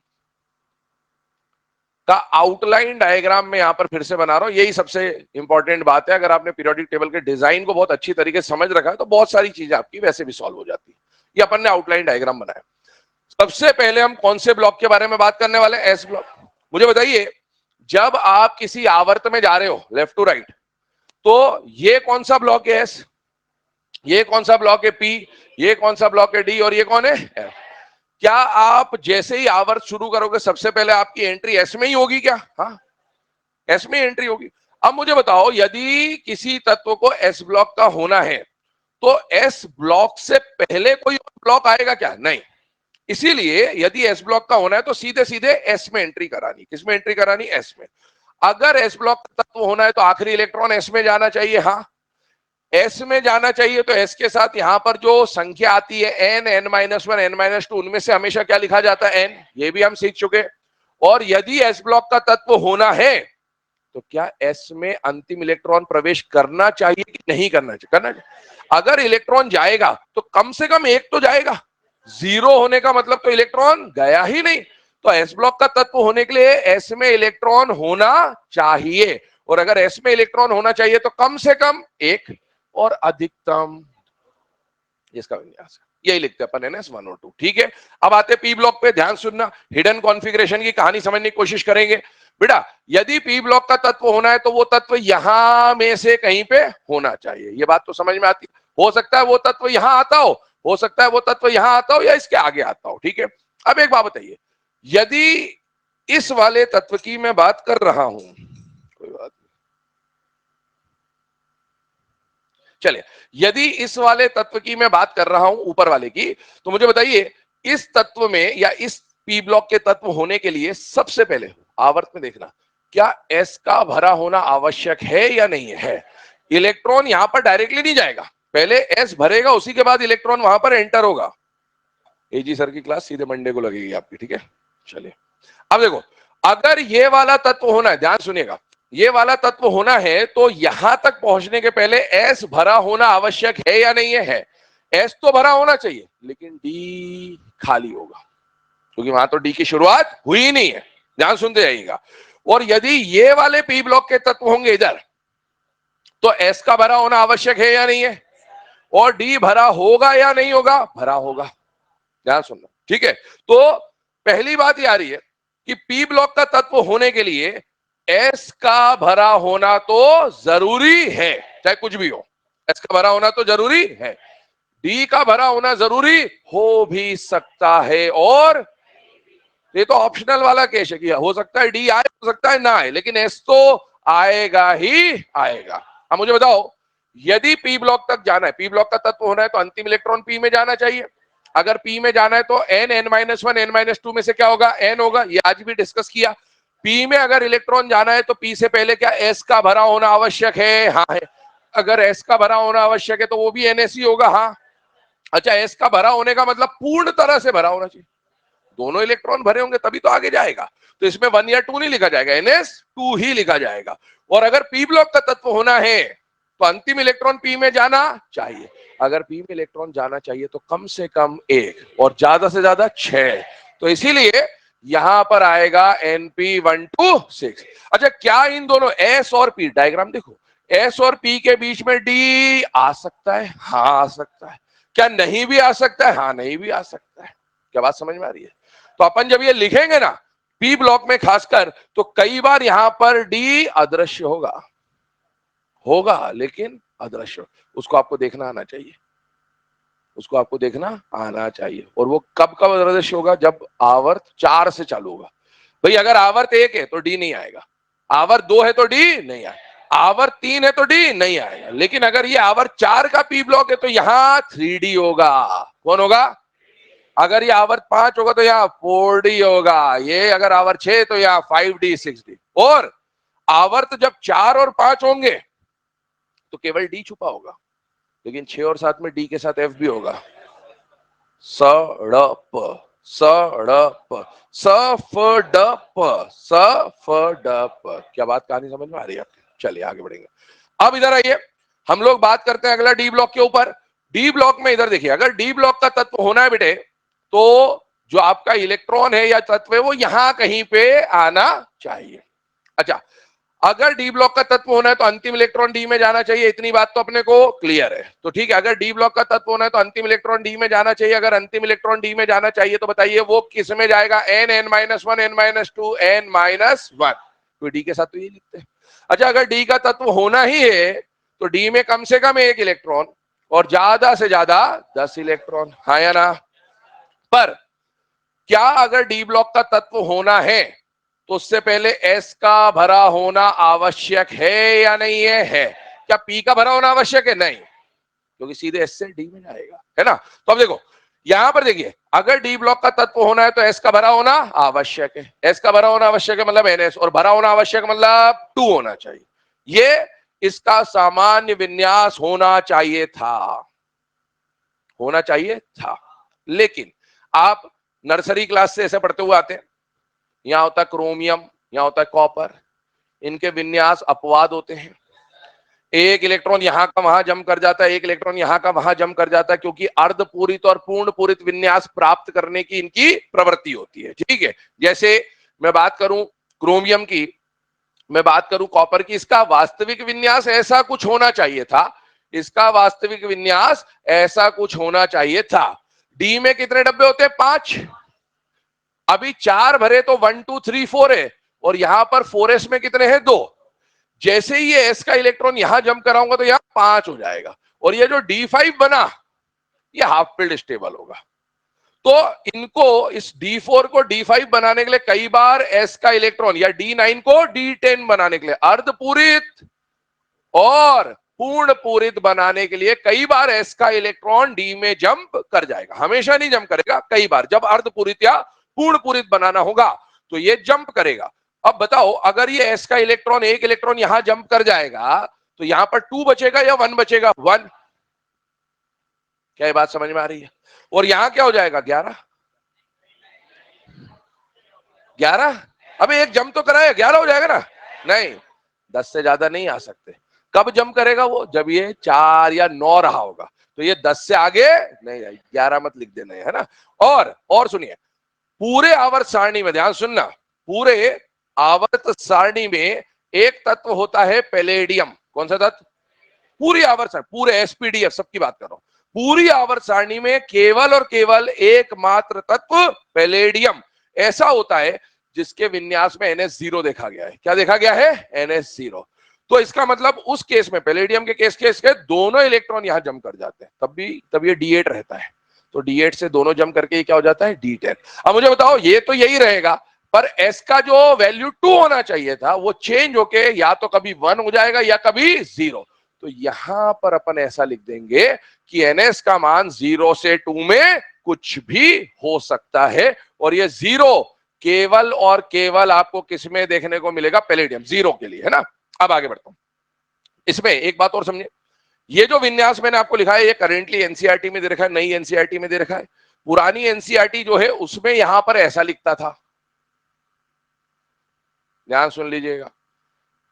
का आउटलाइन डायग्राम में यहां पर फिर से बना रहा हूं, यही सबसे इंपॉर्टेंट बात है। अगर आपने पीरियोडिक टेबल के डिजाइन को बहुत अच्छी तरीके से समझ रखा है तो बहुत सारी चीजें आपकी वैसे भी सॉल्व हो जाती है। ये अपन ने आउटलाइन डायग्राम बनाया। सबसे पहले हम कौन से ब्लॉक के बारे में बात करने वाले हैं, एस ब्लॉक। मुझे बताइए, जब आप किसी आवर्त में जा रहे हो लेफ्ट टू राइट, तो ये कौन सा ब्लॉक है, एस, ये कौन सा ब्लॉक है, पी, ये कौन सा ब्लॉक है, डी, और ये कौन है, एफ। क्या आप जैसे ही आवर्त शुरू करोगे सबसे पहले आपकी एंट्री एस में ही होगी क्या, हाँ, एस में एंट्री होगी। अब मुझे बताओ, यदि किसी तत्व को एस ब्लॉक का होना है तो एस ब्लॉक से पहले कोई ब्लॉक आएगा क्या, नहीं। इसीलिए यदि एस ब्लॉक का होना है तो सीधे सीधे एस में एंट्री करानी, किसमें एंट्री करानी, एस में। अगर एस ब्लॉक का तत्व होना है तो आखिरी इलेक्ट्रॉन एस में जाना चाहिए, हाँ, एस में जाना चाहिए। तो एस के साथ यहां पर जो संख्या आती है एन, N-1 N-2, उनमें से हमेशा क्या लिखा जाता है, एन, ये भी हम सीख चुके। और यदि एस ब्लॉक का तत्व होना है तो क्या एस में अंतिम इलेक्ट्रॉन प्रवेश करना चाहिए कि नहीं करना चाहिए, करना चाहिए। अगर इलेक्ट्रॉन जाएगा तो कम से कम एक तो जाएगा, जीरो होने का मतलब तो इलेक्ट्रॉन गया ही नहीं। तो एस ब्लॉक का तत्व होने के लिए एस में इलेक्ट्रॉन होना चाहिए, और अगर एस में इलेक्ट्रॉन होना चाहिए तो कम से कम एक और अधिकतम, इसका विन्यास यही लिखते हैं अपन, NS1 और 2, ठीक है। अब आते पी ब्लॉक पे, ध्यान सुनना, हिडन कॉन्फ़िगरेशन की कहानी समझने की कोशिश करेंगे। बेटा यदि पी ब्लॉक का तत्व होना है तो वो तत्व यहां में से कहीं पे होना चाहिए, ये बात तो समझ में आती है। हो सकता है वो तत्व यहां आता हो सकता है वो तत्व यहां आता हो या इसके आगे आता हो, ठीक है। अब एक बात बताइए, यदि इस वाले तत्व की मैं बात कर रहा हूं, कोई बात नहीं, चलिए, यदि इस वाले तत्व की मैं बात कर रहा हूं, ऊपर वाले की, तो मुझे बताइए इस तत्व में या इस पी ब्लॉक के तत्व होने के लिए सबसे पहले आवर्त में देखना, क्या एस का भरा होना आवश्यक है या नहीं है। इलेक्ट्रॉन यहां पर डायरेक्टली नहीं जाएगा, पहले एस भरेगा, उसी के बाद इलेक्ट्रॉन वहां पर एंटर होगा। एजी सर की क्लास सीधे मंडे को लगेगी आपकी, ठीक है। चलिए, अब देखो, अगर ये वाला तत्व होना है, ध्यान सुनिएगा, ये वाला तत्व होना है तो यहां तक पहुंचने के पहले एस भरा होना आवश्यक है या नहीं है। एस तो भरा होना चाहिए, लेकिन डी खाली होगा, क्योंकि वहां तो डी की शुरुआत हुई ही नहीं है। ध्यान सुनते जाइएगा। और यदि ये वाले पी ब्लॉक के तत्व होंगे इधर, तो एस का भरा होना आवश्यक है या नहीं है, और डी भरा होगा या नहीं होगा, भरा होगा। ध्यान सुनना, ठीक है। तो पहली बात ये आ रही है कि पी ब्लॉक का तत्व होने के लिए एस का भरा होना तो जरूरी है, चाहे कुछ भी हो, एस का भरा होना तो जरूरी है। डी का भरा होना जरूरी हो भी सकता है, और ये तो ऑप्शनल वाला केस है कि हो सकता है डी आए, हो सकता है ना आए, लेकिन एस तो आएगा ही आएगा। अब मुझे बताओ, यदि पी ब्लॉक तक जाना है, पी ब्लॉक का तत्व होना है, तो अंतिम इलेक्ट्रॉन पी में जाना चाहिए। अगर पी में जाना है तो एन, n-1, n-2 में से क्या होगा, एन होगा, ये आज भी डिस्कस किया। पी में अगर इलेक्ट्रॉन जाना है तो पी से पहले क्या एस का भरा होना आवश्यक है, हाँ है। अगर एस का भरा होना आवश्यक है तो वो भी एनएस ही होगा, हाँ। अच्छा, एस का भरा होने का मतलब पूर्ण तरह से भरा होना चाहिए, दोनों इलेक्ट्रॉन भरे होंगे तभी तो आगे जाएगा। तो इसमें 1 या 2 नहीं लिखा जाएगा, NS2 ही लिखा जाएगा। और अगर पी ब्लॉक का तत्व होना है तो अंतिम इलेक्ट्रॉन पी में जाना चाहिए। अगर पी में इलेक्ट्रॉन जाना चाहिए तो कम से कम 1 और ज्यादा से ज्यादा 6। तो इसीलिए यहां पर आएगा Np126। अच्छा, क्या इन दोनों एस और पी, डायग्राम देखो, एस और पी के बीच में डी आ सकता है, हाँ आ सकता है। क्या नहीं भी आ सकता है, हाँ नहीं भी आ सकता है। क्या बात समझ में आ रही है। तो अपन जब ये लिखेंगे ना पी ब्लॉक में खासकर, तो कई बार यहां पर डी अदृश्य होगा, होगा लेकिन अदृश्य, उसको आपको देखना आना चाहिए, उसको आपको देखना आना चाहिए। और वो कब कब अदृश्य होगा, जब आवर्त 4 से चालू होगा। भाई अगर आवर्त 1 है तो डी नहीं आएगा, आवर्त 2 है तो डी नहीं आएगा, आवर्त 3 है तो डी नहीं आएगा। लेकिन अगर ये आवर्त 4 का पी ब्लॉक है तो यहां 3D होगा। कौन होगा, अगर ये आवर्त 5 होगा तो यहाँ 4D होगा, ये अगर आवर्त 6 तो यहाँ 5D 6D। और आवर्त जब 4 और 5 होंगे तो केवल डी छुपा होगा, लेकिन 6 और 7 में डी के साथ एफ भी होगा। सड़प सड़प सफडप सफडप। क्या बात, कहानी समझ में आ रही है आपकी। चलिए आगे बढ़ेंगे। अब इधर आइए, हम लोग बात करते हैं अगला डी ब्लॉक के ऊपर। डी ब्लॉक में इधर देखिए, अगर डी ब्लॉक का तत्व होना है बेटे, तो जो आपका इलेक्ट्रॉन है या तत्व है वो यहां कहीं पे आना चाहिए। अच्छा, अगर डी ब्लॉक का तत्व होना है तो अंतिम इलेक्ट्रॉन डी में जाना चाहिए, इतनी बात तो अपने को क्लियर है। तो ठीक है, अगर डी ब्लॉक का तत्व होना है तो अंतिम इलेक्ट्रॉन डी में जाना चाहिए। अगर अंतिम इलेक्ट्रॉन डी में जाना चाहिए तो बताइए वो किस में जाएगा, n, n-1, n-2, n-1। तो डी के साथ तो ये लिखते हैं। अच्छा, अगर डी का तत्व होना ही है तो डी में कम से कम 1 इलेक्ट्रॉन और ज्यादा से ज्यादा 10 इलेक्ट्रॉन, हाँ या ना। पर क्या अगर डी ब्लॉक का तत्व होना है तो उससे पहले एस का भरा होना आवश्यक है या नहीं है। क्या पी का भरा होना आवश्यक है, नहीं, क्योंकि सीधे एस से डी में जाएगा, है ना। तो अब देखो यहां पर देखिए, अगर डी ब्लॉक का तत्व होना है तो एस का भरा होना आवश्यक है। एस का भरा होना आवश्यक है मतलब एनएस, और भरा होना आवश्यक मतलब 2 होना चाहिए। ये इसका सामान्य विन्यास होना चाहिए था, होना चाहिए था। लेकिन आप नर्सरी क्लास से ऐसे पढ़ते हुए आते हैं, यहां होता है क्रोमियम, यहां होता है कॉपर, इनके विन्यास अपवाद होते हैं। एक इलेक्ट्रॉन यहां का वहां जम कर जाता है, एक इलेक्ट्रॉन यहां का वहां जम कर जाता है, क्योंकि अर्धपूरित और पूर्ण पूरित विन्यास प्राप्त करने की इनकी प्रवृत्ति होती है। ठीक है, जैसे मैं बात करूं क्रोमियम की, मैं बात करूं कॉपर की, इसका वास्तविक विन्यास ऐसा कुछ होना चाहिए था, इसका वास्तविक विन्यास ऐसा कुछ होना चाहिए था। डी में कितने डब्बे होते हैं, 5। अभी 4 भरे तो 1 2 3 4 है, और यहां पर 4s में कितने हैं, 2। जैसे ही ये s का इलेक्ट्रॉन यहां जंप कराऊंगा तो यहां 5 हो जाएगा, और ये जो D5 बना ये हाफ फिल्ड स्टेबल होगा। तो इनको, इस D4 को D5 बनाने के लिए कई बार S का इलेक्ट्रॉन, या D9 को D10 बनाने के लिए अर्धपूरित और पूर्ण पूरित बनाने के लिए कई बार S का इलेक्ट्रॉन D में जंप कर जाएगा। हमेशा नहीं जंप करेगा, कई बार जब अर्धपूरित या पूर्ण पूरित बनाना होगा तो ये जंप करेगा। अब बताओ, अगर ये S का इलेक्ट्रॉन, एक इलेक्ट्रॉन यहां जंप कर जाएगा तो यहां पर 2 बचेगा या 1 बचेगा? 1। क्या ये बात समझ में आ रही है? और यहां क्या हो जाएगा? 11। 11। अबे एक जंप तो कराया, 11 हो जाएगा ना? नहीं, 10 से ज्यादा नहीं आ सकते। कब जंप करेगा वो? जब ये 4 या 9 रहा होगा। तो ये 10 से आगे नहीं, 11 मत लिख देना है ना। और सुनिए, पूरे आवर्त सारणी में, ध्यान सुनना, पूरे आवर्त सारणी में एक तत्व होता है पैलेडियम। कौन सा तत्व? पूरी आवर्त सारणी, पूरे एसपीडीएफ सबकी बात कर रहा हूं। पूरी आवर्त सारणी में केवल और केवल एकमात्र तत्व पैलेडियम ऐसा होता है जिसके विन्यास में NH0 देखा गया है। क्या देखा गया है? NH0। तो इसका मतलब उस केस में, पैलेडियम के केस के दोनों इलेक्ट्रॉन यहां जम कर जाते हैं, तब ये D8 रहता है। तो D8 से दोनों जम करके ये क्या हो जाता है? D10। अब मुझे बताओ, ये तो यही रहेगा, पर S का जो वैल्यू 2 होना चाहिए था वो चेंज होके या तो कभी 1 हो जाएगा या कभी 0। तो यहां पर अपन ऐसा लिख देंगे कि NS का मान 0 से 2 में कुछ भी हो सकता है, और ये 0 केवल और केवल आपको किसमें देखने को मिलेगा? पैलेडियम 0 के लिए, है ना। अब आगे बढ़ता हूं। इसमें एक बात और समझिए, ये जो विन्यास मैंने आपको लिखा है ये करेंटली एनसीईआरटी में दे रखा है, नई एनसीईआरटी में दे रखा है। पुरानी एनसीईआरटी जो है उसमें यहां पर ऐसा लिखता था, ध्यान सुन लीजिएगा।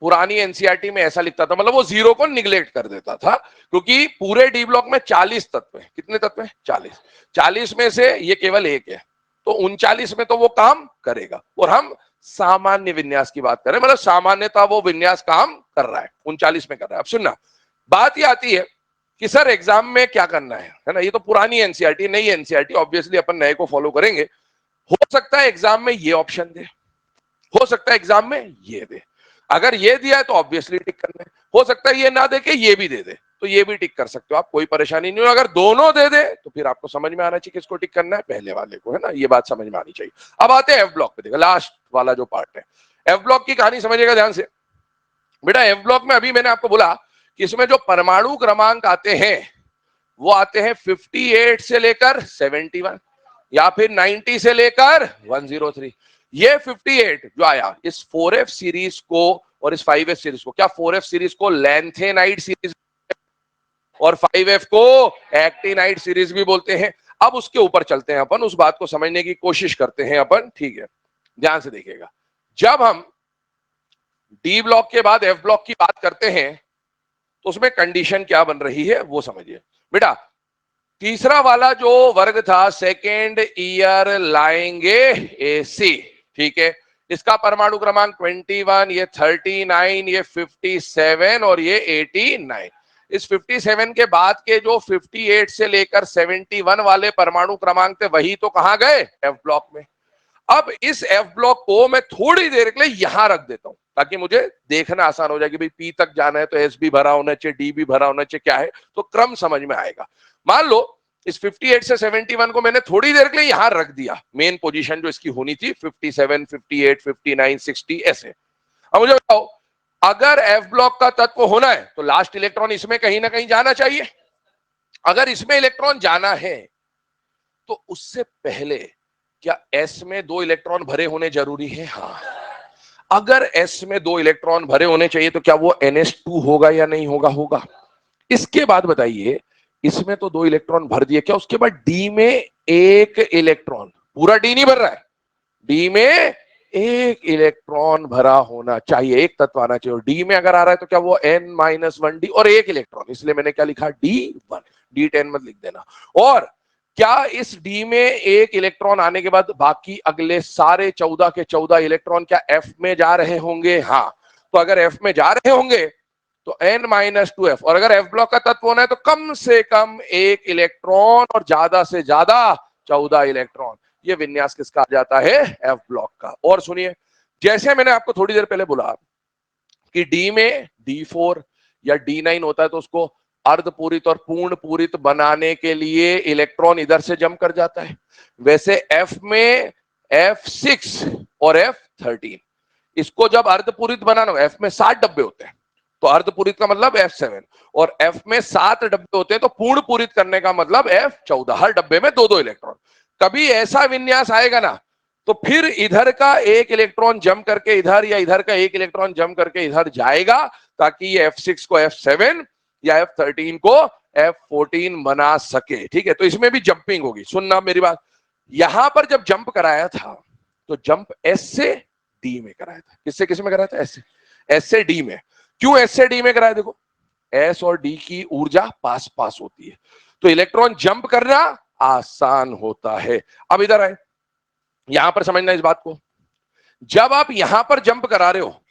पुरानी एनसीईआरटी में ऐसा लिखता था, मतलब वो 0 को निगलेक्ट कर देता था, क्योंकि पूरे डी ब्लॉक में 40 तत्व है। कितने तत्व है? 40। 40 में से ये केवल एक है, तो 39 में तो वो काम करेगा। और हम सामान्य विन्यास की बात करें, मतलब सामान्यता वो विन्यास काम कर रहा है, 39 में कर रहा है। अब सुनना, बात ये आती है कि सर एग्जाम में क्या करना है ना। ये तो पुरानी एनसीईआरटी, नई एनसीईआरटी, ऑब्वियसली अपन नए को फॉलो करेंगे। हो सकता है एग्जाम में ये ऑप्शन दे, हो सकता है एग्जाम में ये दे। अगर ये दिया है तो ऑब्वियसली टिक करना है। हो सकता है ये ना दे के ये भी दे दे, तो ये भी टिक कर सकते हो आप, कोई परेशानी नहीं हो। अगर दोनों दे दे तो फिर आपको समझ में आना चाहिए किसको टिक करना है, पहले वाले को, है ना। ये बात समझ में आनी चाहिए। अब आते हैं एफ ब्लॉक पे, देखो लास्ट वाला जो पार्ट है। एफ ब्लॉक की कहानी समझिएगा ध्यान से। बेटा एफ ब्लॉक में अभी मैंने आपको बोला कि इसमें जो परमाणु क्रमांक आते हैं वो आते हैं 58 से लेकर 71, या फिर 90 से लेकर 103। ये 58 जो आया, इस 4F सीरीज को और इस 5F सीरीज को, क्या 4F सीरीज को लैंथेनाइड सीरीज और 5F को एक्टिनाइड सीरीज भी बोलते हैं। अब उसके ऊपर चलते हैं अपन, उस बात को समझने की कोशिश करते हैं अपन, ठीक है। ध्यान से देखिएगा, जब हम डी ब्लॉक के बाद एफ ब्लॉक की बात करते हैं तो उसमें कंडीशन क्या बन रही है वो समझिए। बेटा तीसरा वाला जो वर्ग था, सेकेंड ईयर लाएंगे एसी, ठीक है। इसका परमाणु क्रमांक 21, ये 39, ये 57 और ये 89। इस 57 के बाद के जो 58 से लेकर 71 वाले परमाणु क्रमांक थे वही तो कहां गए? एफ ब्लॉक में। अब इस एफ ब्लॉक को मैं थोड़ी देर के लिए यहां रख देता हूं ताकि मुझे देखना आसान हो जाए कि भाई पी तक जाना है तो एस भी भरा होना चाहिए, डी भी भरा होना चाहिए, क्या है, तो क्रम समझ में आएगा। मान लो इस 58 से 71 को मैंने थोड़ी देर के लिए यहां रख दिया, मेन पोजीशन जो इसकी होनी थी 57, 58, 59, 60 ऐसे। अब मुझे बताओ, अगर एफ ब्लॉक का तत्व होना है तो लास्ट इलेक्ट्रॉन इसमें कहीं ना कहीं जाना चाहिए। अगर इसमें इलेक्ट्रॉन जाना है तो उससे पहले क्या एस में 2 इलेक्ट्रॉन भरे होने जरूरी है? हाँ। अगर एस में 2 इलेक्ट्रॉन भरे होने चाहिए तो क्या वो NH2 होगा या नहीं होगा? होगा। इसके बाद बताइए, इसमें तो 2 इलेक्ट्रॉन भर दिए, क्या उसके बाद डी में 1 इलेक्ट्रॉन, पूरा डी नहीं भर रहा है, डी में 1 इलेक्ट्रॉन भरा होना चाहिए, एक तत्व आना चाहिए। और डी में अगर आ रहा है तो क्या वो N-1D और 1 इलेक्ट्रॉन, इसलिए मैंने क्या लिखा? D1, D10 मत लिख देना। और क्या इस डी में 1 इलेक्ट्रॉन आने के बाद बाकी अगले सारे 14 के 14 इलेक्ट्रॉन क्या एफ में जा रहे होंगे? हाँ। तो अगर एफ में जा रहे होंगे तो N-2F, और अगर एफ ब्लॉक का तत्व होना है तो कम से कम 1 इलेक्ट्रॉन और ज्यादा से ज्यादा 14 इलेक्ट्रॉन। ये विन्यास किसका आ जाता है? एफ ब्लॉक का। और सुनिए, जैसे मैंने आपको थोड़ी देर पहले बोला कि डी में D4 या D9 होता है तो उसको अर्धपूरित और पूर्ण पूरित बनाने के लिए इलेक्ट्रॉन इधर से जंप कर जाता है। वैसे F में F6 और F13, इसको जब अर्धपूरित बनाना हो, F में 7 डब्बे होते हैं तो अर्धपूरित का मतलब F7, और F में 7 डब्बे होते हैं तो पूर्ण पूरित करने का मतलब F14। हर डब्बे में 2-2 इलेक्ट्रॉन। कभी ऐसा विन्यास आएगा ना, तो फिर इधर का एक इलेक्ट्रॉन जंप करके इधर, या इधर का एक इलेक्ट्रॉन जंप करके इधर जाएगा, ताकि ये F6 को F7 या F13 को F14 बना सके। ठीक है, तो इसमें भी जंपिंग होगी। सुनना मेरी बात, यहां पर जब जंप कराया था तो जंप S से D में कराया था। किससे किस में कराया था? S से D में। क्यों S से D में कराया? देखो, S और D की ऊर्जा पास पास होती है तो इलेक्ट्रॉन जंप करना आसान होता है। अब इधर आए, यहां पर समझना इस बात को। जब आप यहां पर जंप करा रहे हो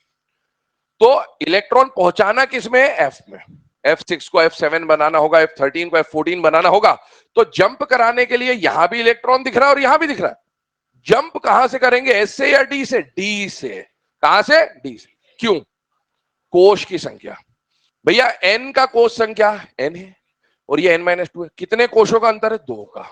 तो इलेक्ट्रॉन पहुंचाना किसमें है? F में। F6 को F7 बनाना होगा, F13 को F14 बनाना होगा, तो जंप कराने के लिए यहां भी इलेक्ट्रॉन दिख रहा है और यहां भी दिख रहा है। जंप कहां से करेंगे? S से या D से? D से। कहां से? D से। क्यों? कोश की संख्या। भैया N का कोश संख्या N है और ये N-2 है। कितने कोशों का अंतर है? 2 का।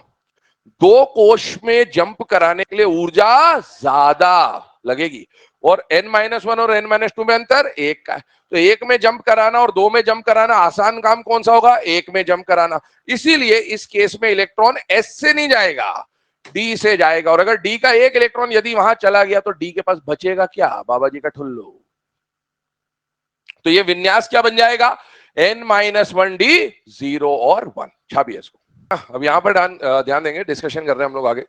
2 कोश में जंप कराने के लिए ऊर्जा ज्यादा लगेगी, और N-1 और N-2 में अंतर 1 का है। तो 1 में जंप कराना और 2 में जंप कराना, आसान काम कौन सा होगा? 1 में जंप कराना। इसीलिए इस केस में इलेक्ट्रॉन S से नहीं जाएगा, D से जाएगा। और अगर D का एक इलेक्ट्रॉन यदि वहां चला गया तो D के पास बचेगा क्या? बाबा जी का ठुल्लू। तो ये विन्यास क्या बन जाएगा? N-1D 0 और 1। छापिए इसको। अब यहां पर ध्यान देंगे, डिस्कशन कर रहे हैं हम लोग आगे।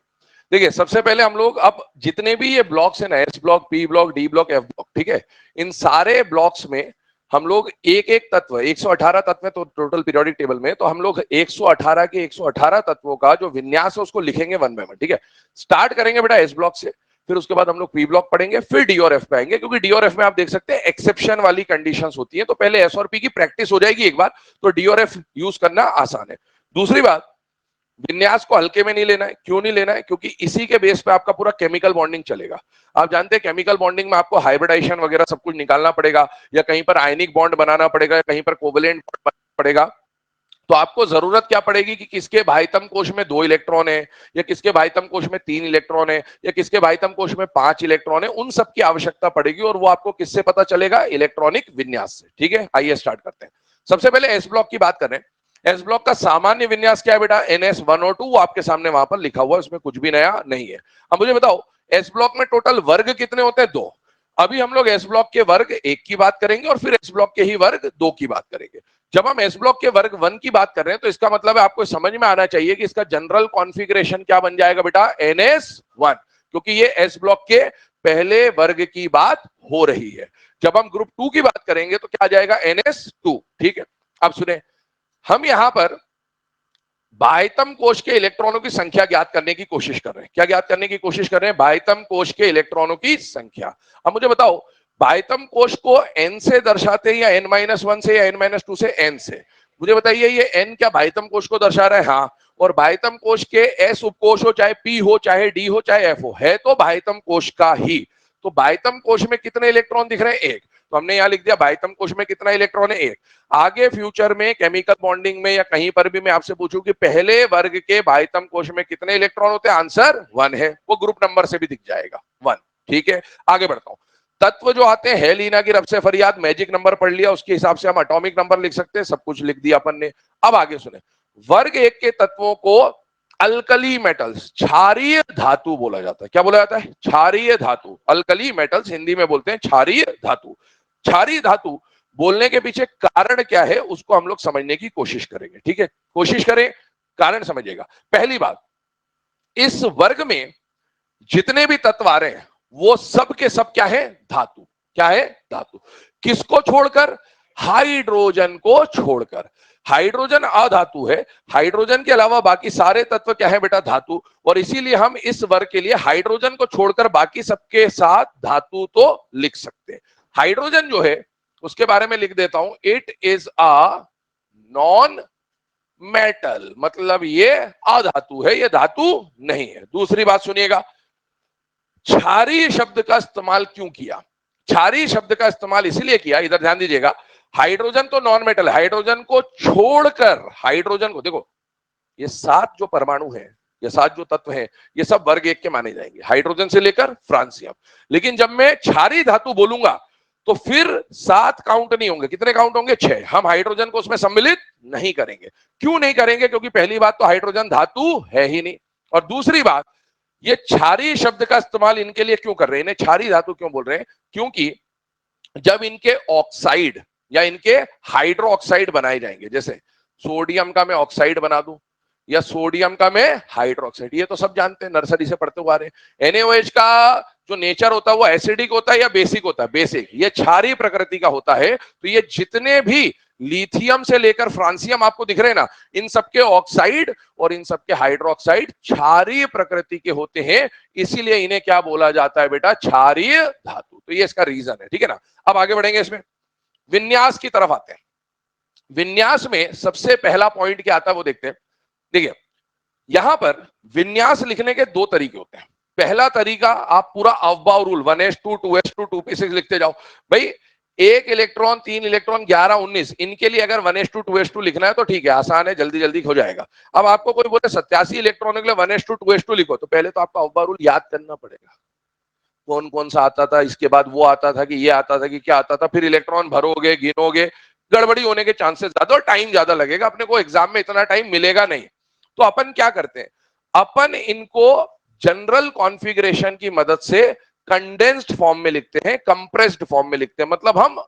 देखिए, सबसे पहले हम लोग अब जितने भी ये ब्लॉक्स हैं ना, S block, P block, D block, F block, ठीक है, इन सारे ब्लॉक्स में हम लोग एक एक तत्व, 118 तत्व है तो टोटल पीरियोडिक टेबल में, तो हम लोग 118 के 118 तत्वों का जो विन्यास है उसको लिखेंगे वन बाय वन। ठीक है, स्टार्ट करेंगे बेटा S ब्लॉक से, फिर उसके बाद हम लोग P ब्लॉक पढ़ेंगे, फिर D और F पे आएंगे, क्योंकि D और F में आप देख सकते हैं एक्सेप्शन वाली कंडीशंस होती है। तो पहले S और P की प्रैक्टिस हो जाएगी एक बार, तो D और F यूज करना आसान है। दूसरी बात, विन्यास को हल्के में नहीं लेना है। क्यों नहीं लेना है? क्योंकि इसी के बेस पे आपका पूरा केमिकल बॉन्डिंग चलेगा। आप जानते हैं केमिकल बॉन्डिंग में आपको हाइब्रिडाइजेशन वगैरह सब कुछ निकालना पड़ेगा, या कहीं पर आयनिक बॉन्ड बनाना पड़ेगा, या कहीं पर कोवेलेंट बॉन्ड बनाना पड़ेगा। तो आपको जरूरत क्या पड़ेगी कि किसके भाइतम कोश में 2 इलेक्ट्रॉन है, या किसके भाइतम कोश में 3 इलेक्ट्रॉन है, या किसके भाइतम कोश में 5 इलेक्ट्रॉन है। उन सब की आवश्यकता पड़ेगी, और वो आपको किससे पता चलेगा? इलेक्ट्रॉनिक विन्यास से। ठीक है, आइए स्टार्ट करते हैं। सबसे पहले एस ब्लॉक की बात करें। एस ब्लॉक का सामान्य विन्यास क्या है बेटा? NS1O2, वो आपके सामने वहां पर लिखा हुआ है, उसमें कुछ भी नया नहीं है। अब मुझे बताओ, एस ब्लॉक में टोटल वर्ग कितने होते हैं? 2। अभी हम लोग एस ब्लॉक के वर्ग 1 की बात करेंगे, और फिर एस ब्लॉक के ही वर्ग 2 की बात करेंगे। जब हम एस ब्लॉक के वर्ग 1 की बात कर रहे हैं तो इसका मतलब है आपको समझ में आना चाहिए कि इसका जनरल कॉन्फ़िगरेशन क्या बन जाएगा बेटा? NS1, क्योंकि ये एस ब्लॉक के पहले वर्ग की बात हो रही है। जब हम ग्रुप 2 की बात करेंगे तो क्या आ जाएगा? NS2। ठीक है, अब सुने, हम यहां पर बाह्यतम कोश के इलेक्ट्रॉनों की संख्या ज्ञात करने की कोशिश कर रहे हैं। क्या ज्ञात करने की कोशिश कर रहे हैं? बाह्यतम कोश के इलेक्ट्रॉनों की संख्या। अब मुझे बताओ, बाह्यतम कोश को n से दर्शाते हैं या n-1 से, या n-2 से? n से। मुझे बताइए, ये n क्या बाह्यतम कोश को दर्शा रहा है? हाँ। और बाह्यतम कोश के s उपकोश हो, चाहे p हो, चाहे d हो, चाहे f हो, है तो बाह्यतम कोश का ही। तो बाह्यतम कोश में कितने इलेक्ट्रॉन दिख रहे हैं? 1। तो हमने यहां लिख दिया बाह्यतम कोश में कितना इलेक्ट्रॉन है? 1। आगे फ्यूचर में केमिकल बॉन्डिंग में या कहीं पर भी मैं आपसे पूछूं कि पहले वर्ग के बाह्यतम कोश में कितने इलेक्ट्रॉन होते हैं? आंसर 1 है, वो ग्रुप नंबर से भी दिख जाएगा, 1। ठीक है, आगे बढ़ता हूं। तत्व जो आते हैं, है लीना की रब से फरियाद, मैजिक नंबर पढ़ लिया, उसके हिसाब से हम एटॉमिक नंबर लिख सकते हैं, सब कुछ लिख दिया अपन ने। अब आगे सुने, वर्ग 1 के तत्वों को अल्कली मेटल्स, क्षारीय धातु बोला जाता है। क्या बोला जाता है? क्षारीय धातु। अल्कली मेटल्स हिंदी में बोलते हैं क्षारीय धातु। क्षारीय धातु बोलने के पीछे कारण क्या है उसको हम लोग समझने की कोशिश करेंगे। ठीक है, कोशिश करें, कारण समझिएगा। पहली बात, इस वर्ग में जितने भी तत्व आ रहे हैं वो सब के सब क्या है? धातु। क्या है? धातु। किसको छोड़कर? हाइड्रोजन को छोड़कर। हाइड्रोजन अधातु है, हाइड्रोजन के अलावा बाकी सारे तत्व क्या है बेटा? धातु। और इसीलिए हम इस वर्ग के लिए हाइड्रोजन को छोड़कर बाकी सबके साथ धातु तो लिख सकते हैं। हाइड्रोजन जो है उसके बारे में लिख देता हूं, it is a non metal, मतलब ये अधातु है, ये धातु नहीं है। दूसरी बात सुनिएगा, क्षारीय शब्द का इस्तेमाल क्यों किया? क्षारीय शब्द का इस्तेमाल इसलिए किया, इधर ध्यान दीजिएगा, हाइड्रोजन तो नॉन मेटल है, हाइड्रोजन को छोड़कर, हाइड्रोजन को देखो, ये 7 जो परमाणु हैं, ये 7 जो तत्व हैं, ये सब वर्ग 1 के माने जाएंगे, हाइड्रोजन से लेकर फ्रांसियम। लेकिन जब मैं क्षारीय धातु बोलूंगा तो फिर 7 काउंट नहीं होंगे, कितने काउंट होंगे? 6। हम हाइड्रोजन को उसमें सम्मिलित नहीं करेंगे। क्यों नहीं करेंगे? क्योंकि पहली बात तो हाइड्रोजन धातु है ही नहीं, और दूसरी बात, ये क्षारीय शब्द का इस्तेमाल इनके लिए क्यों कर रहे हैं, इन्हें क्षारीय धातु क्यों बोल रहे हैं? क्योंकि जब इनके ऑक्साइड या इनके हाइड्रो ऑक्साइड बनाए जाएंगे, जैसे सोडियम का मैं ऑक्साइड बना दूं या सोडियम का मैं हाइड्रोक्साइड, ये तो सब जानते हैं, नर्सरी से पढ़ते हुए आ रहे हैं। NaOH का जो नेचर होता है वो एसिडिक होता है या बेसिक होता है? बेसिक। ये क्षारीय प्रकृति का होता है। तो ये जितने भी लिथियम से लेकर फ्रांसियम आपको दिख रहे हैं ना, इन सबके ऑक्साइड और इन सबके हाइड्रोक्साइड क्षारीय प्रकृति के होते हैं, इसीलिए इन्हें क्या बोला जाता है बेटा? क्षारीय धातु। तो ये इसका रीजन है, ठीक है ना। अब आगे बढ़ेंगे, इसमें विन्यास की तरफ आते हैं। विन्यास में सबसे पहला पॉइंट क्या आता है वो देखते हैं। देखिए, यहां पर विन्यास लिखने के 2 तरीके होते हैं। पहला तरीका, आप पूरा अवभाव रूल 1s2 2s2 2p6 लिखते जाओ। भाई 1 इलेक्ट्रॉन 3 इलेक्ट्रॉन 11 19, इनके लिए अगर 1s2 2s2 लिखना है तो ठीक है, आसान है, जल्दी जल्दी हो जाएगा। अब आपको कोई बोले 87 इलेक्ट्रॉन के लिए 1s2 2s2 लिखो, तो पहले तो आपको अवभाव रूल याद करना पड़ेगा, कौन कौन सा आता था, इसके बाद वो आता था कि ये आता था कि क्या आता था, फिर इलेक्ट्रॉन भरोगे, गिनोगे, गड़बड़ी होने के चांसेस ज्यादा और टाइम ज्यादा लगेगा, अपने को एग्जाम में इतना टाइम मिलेगा नहीं। तो अपन क्या करते हैं, अपन इनको जनरल कॉन्फ़िगरेशन की मदद से कंडेंस्ड फॉर्म में लिखते हैं, कंप्रेस्ड फॉर्म में लिखते हैं। मतलब हम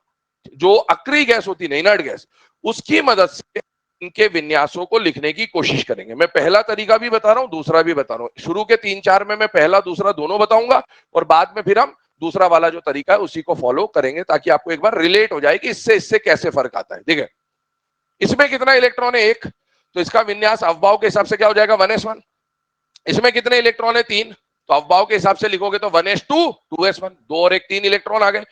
जो अक्रिय गैस होती है, इनर्ट गैस, उसकी मदद से इनके विन्यासों को लिखने की कोशिश करेंगे। मैं पहला तरीका भी बता रहा हूं, दूसरा भी बता रहा हूं। शुरू के 3-4 में मैं पहला दूसरा दोनों बताऊंगा, और बाद में फिर हम दूसरा वाला जो तरीका है उसी को फॉलो करेंगे, ताकि आपको एक बार रिलेट हो जाए कि इससे कैसे फर्क आता है। देखिए, इसमें कितना इलेक्ट्रॉन है? 1, तो इसका विन्यास अवभाव के हिसाब से क्या हो जाएगा? 1s1। इसमें कितने इलेक्ट्रॉन है? 3, तो अवभाव के हिसाब से लिखोगे तो 1s2 2s1, 2 और 1 3 इलेक्ट्रॉन आ गए।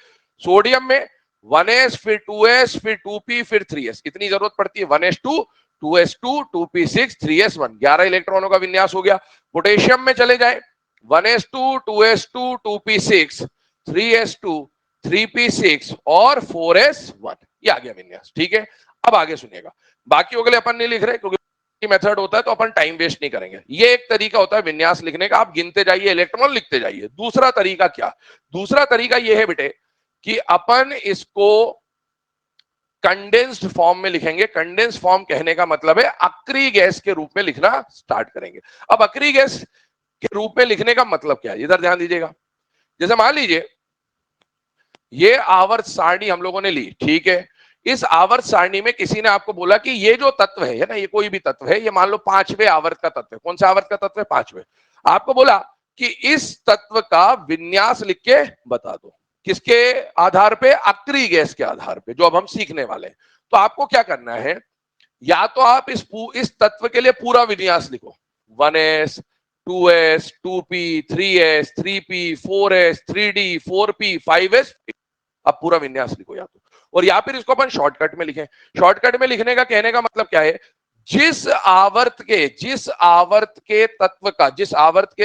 सोडियम में 1s, फिर 2s, फिर 2p, फिर 3s, कितनी जरूरत पड़ती है? 1s2 2s2 2p6 3s1, 11 इलेक्ट्रॉनों का विन्यास हो गया। पोटेशियम में चले जाए, 1s2 2s2 2p6 3s2 3p6 और 4s1, ये आ गया विन्यास, ठीक है। अब आगे सुनिएगा, बाकी हो गए अपन नहीं लिख रहे क्योंकि मेथड होता है तो अपन टाइम वेस्ट नहीं करेंगे। ये एक तरीका होता है विन्यास लिखने का, आप गिनते जाइए, इलेक्ट्रॉन लिखते जाइए। दूसरा तरीका क्या? दूसरा तरीका ये है बेटे कि अपन इसको कंडेंस्ड फॉर्म में लिखेंगे। कंडेंस्ड फॉर्म कहने का मतलब है अक्रिय गैस के रूप में लिखना स्टार्ट करेंगे। अब अक्रिय गैस के रूप में लिखने का मतलब क्या है, इधर ध्यान दीजिएगा। जैसे मान लीजिए ये आवर्त सारणी हम लोगों ने ली, ठीक है। इस आवर्त सारणी में किसी ने आपको बोला कि ये जो तत्व है ना, ये कोई भी तत्व है, ये मान लो 5वें आवर्त का तत्व है। कौन सा आवर्त का तत्व है? 5वें। आपको बोला कि इस तत्व का विन्यास लिख के बता दो। किसके आधार पे? अक्रिय गैस के आधार पे, जो अब हम सीखने वाले हैं। तो आपको क्या करना है, या तो आप इस तत्व के लिए पूरा विन्यास लिखो, 1s 2s 2p 3s 3p 4s 3d 4p 5s, अब पूरा विन्यास लिखो या तो, और या फिर इसको अपन शॉर्टकट में लिखें। शॉर्टकट में लिखने का कहने का मतलब क्या है, जिस आवर्त के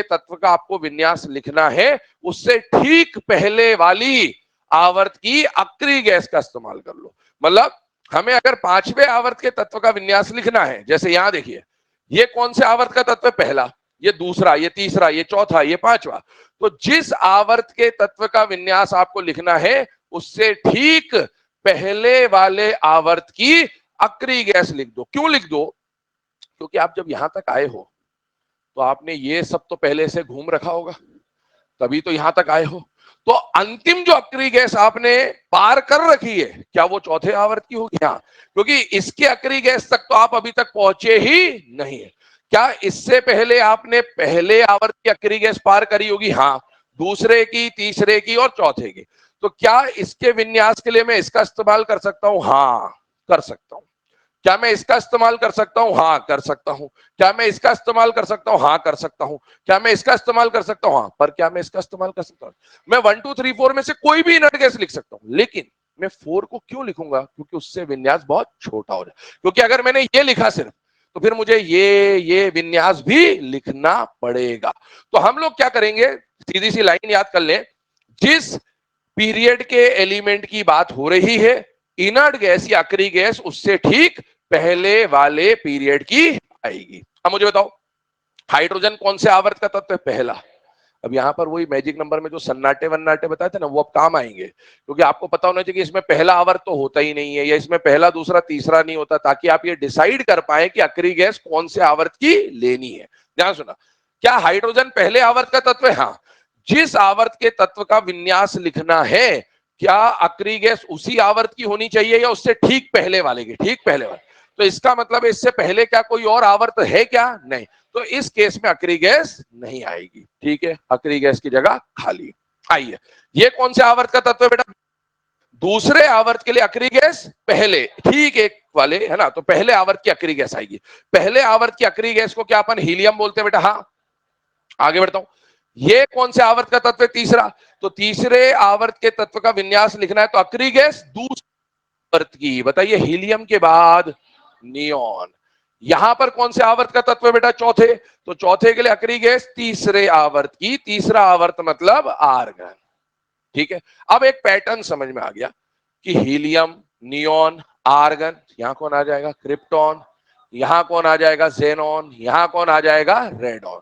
तत्व का आपको विन्यास लिखना है, उससे ठीक पहले वाली आवर्त की अक्रिय गैस का इस्तेमाल कर लो। मतलब हमें अगर 5वें आवर्त के तत्व का विन्यास लिखना है, जैसे यहां देखिए, ये कौन से आवर्त का तत्व है? पहला, ये दूसरा, ये तीसरा, ये चौथा, ये 5वां। तो जिस आवर्त के तत्व का विन्यास आपको लिखना है, उससे ठीक पहले वाले आवर्त की अक्रिय गैस लिख दो। क्यों लिख दो? क्योंकि आप जब यहां तक आए हो तो आपने ये सब तो पहले से घूम रखा होगा, तभी तो यहां तक आए हो। तो अंतिम जो अक्रिय गैस आपने पार कर रखी है, क्या वो चौथे आवर्त की होगी? हाँ, क्योंकि इसके अक्रिय गैस तक तो आप अभी तक पहुंचे ही नहीं है। क्या इससे पहले आपने पहले आवर्त की अक्रिय गैस पार करी होगी? हाँ, दूसरे की, तीसरे की और चौथे की। तो क्या इसके विन्यास के लिए मैं इसका इस्तेमाल कर सकता हूं? हाँ, कर सकता हूं। क्या मैं इसका इस्तेमाल कर सकता हूं? हाँ, कर सकता हूं। क्या मैं इसका इस्तेमाल कर सकता हूं? हाँ, कर सकता हूं। क्या मैं इसका इस्तेमाल कर सकता हूं? हाँ, पर क्या मैं इसका इस्तेमाल कर सकता हूं? मैं 1 2 3 4 में से कोई भी इनर्ट गैस लिख सकता हूं, लेकिन मैं 4 को क्यों लिखूंगा? क्योंकि उससे विन्यास बहुत छोटा हो जाए। क्योंकि अगर मैंने ये लिखा सिर्फ, तो फिर मुझे ये विन्यास भी लिखना पड़ेगा। तो हम लोग क्या करेंगे, सीधी सी लाइन याद कर लें, जिस पीरियड के एलिमेंट की बात हो रही है, इनर्ट गैस या अक्री गैस उससे ठीक पहले वाले पीरियड की आएगी। अब मुझे बताओ हाइड्रोजन कौन से आवर्त का तत्व है? पहला। अब यहां पर वही मैजिक नंबर में जो सन्नाटे वन्नाटे बताए थे ना, वो अब काम आएंगे, क्योंकि आपको पता होना चाहिए कि इसमें पहला आवर्त तो होता ही नहीं है, या इसमें पहला दूसरा तीसरा नहीं होता, ताकि आप ये डिसाइड कर पाए कि अक्री गैस कौन से आवर्त की लेनी है। ध्यान सुना, क्या हाइड्रोजन पहले आवर्त का तत्व है? हाँ। जिस आवर्त के तत्व का विन्यास लिखना है, क्या अक्री गैस उसी आवर्त की होनी चाहिए या उससे ठीक पहले वाले की? ठीक पहले वाले। तो इसका मतलब इससे पहले क्या कोई और आवर्त है क्या? नहीं। तो इस केस में अक्री गैस नहीं आएगी। ठीक है, अक्री गैस की जगह खाली। आइए, ये कौन से आवर्त का तत्व है बेटा? दूसरे आवर्त के लिए अक्री गैस पहले, ठीक एक वाले है ना, तो पहले आवर्त की अक्री गैस आएगी। पहले आवर्त की अक्री गैस को क्या अपन हीलियम बोलते हैं बेटा? हाँ। आगे बढ़ता हूं, ये कौन से आवर्त का तत्व है? तीसरा। तो तीसरे आवर्त के तत्व का विन्यास लिखना है, तो अक्री गैस दूसरे आवर्त की, बताइए, हीलियम के बाद नियोन। यहां पर कौन से आवर्त का तत्व है बेटा? चौथे। तो चौथे के लिए अक्री गैस तीसरे आवर्त की, तीसरा आवर्त मतलब आर्गन। ठीक है, अब एक पैटर्न समझ में आ गया कि हीलियम, नियोन, आर्गन, यहां कौन आ जाएगा? क्रिप्टॉन। यहां कौन आ जाएगा? जेनॉन। यहां कौन आ जाएगा? रेडॉन।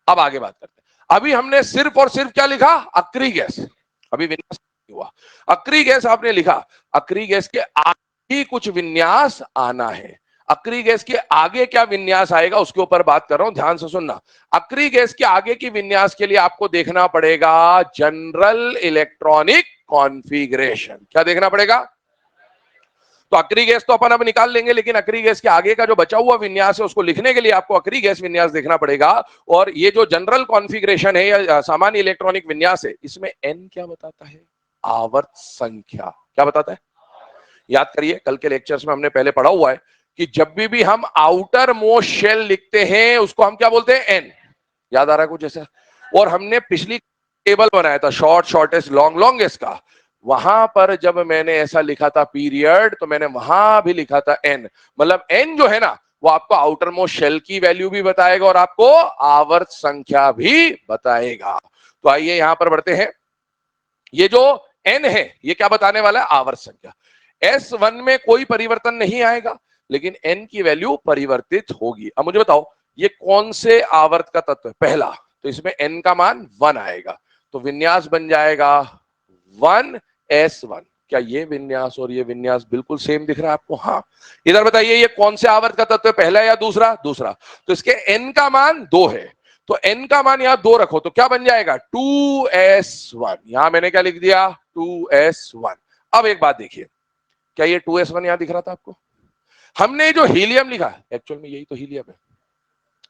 अब आगे बात करते हैं। अभी हमने सिर्फ और सिर्फ क्या लिखा? अक्री गैस। अभी विन्यास नहीं हुआ। अक्री गैस आपने लिखा, अक्री गैस के आगे ही कुछ विन्यास आना है। अक्री गैस के आगे क्या विन्यास आएगा उसके ऊपर बात कर रहा हूं, ध्यान से सुनना। अक्री गैस के आगे की विन्यास के लिए आपको देखना पड़ेगा जनरल इलेक्ट्रॉनिक कॉन्फ़िगरेशन। क्या देखना पड़ेगा? तो अक्री गैस तो अपन अब निकाल लेंगे, लेकिन अक्री गैस के आगे का जो बचा हुआ विन्यास है उसको लिखने के लिए आपको अक्री गैस विन्यास देखना पड़ेगा। और ये जो जनरल कॉन्फ़िगरेशन है या सामान्य इलेक्ट्रॉनिक विन्यास है, इसमें एन क्या बताता है? आवर्त संख्या। क्या बताता है? याद करिए, कल के लेक्चर्स में हमने पहले पढ़ा हुआ है कि जब भी हम आउटर मोस्ट शेल लिखते हैं उसको हम क्या बोलते हैं? एन। याद आ रहा है कुछ ऐसा? और हमने पिछली टेबल बनाया था शॉर्ट शॉर्टेस्ट लॉन्ग लॉन्गेस्ट का, वहां पर जब मैंने ऐसा लिखा था पीरियड, तो मैंने वहां भी लिखा था एन। मतलब एन जो है ना, वो आपको आउटर मोस्ट शेल की वैल्यू भी बताएगा और आपको आवर्त संख्या भी बताएगा। तो आइए यहां पर बढ़ते हैं। ये जो एन है ये क्या बताने वाला है? आवर्त संख्या। S1 में कोई परिवर्तन नहीं आएगा, लेकिन एन की वैल्यू परिवर्तित होगी। अब मुझे बताओ ये कौन से आवर्त का तत्व है? पहला। तो इसमें एन का मान 1 आएगा, तो विन्यास बन जाएगा 1s1। क्या ये विन्यास और ये विन्यास बिल्कुल सेम दिख रहा है आपको? हाँ। इधर बताइए ये कौन से आवर्त का तत्व है? पहला या दूसरा? दूसरा। तो इसके एन का मान 2 है, तो एन का मान यहां 2 रखो, तो क्या बन जाएगा? 2s1। यहां मैंने क्या लिख दिया? 2s1। अब एक बात देखिए, क्या ये 2s1 यहां दिख रहा था आपको? हमने जो हीलियम लिखा, एक्चुअल में यही तो हीलियम है,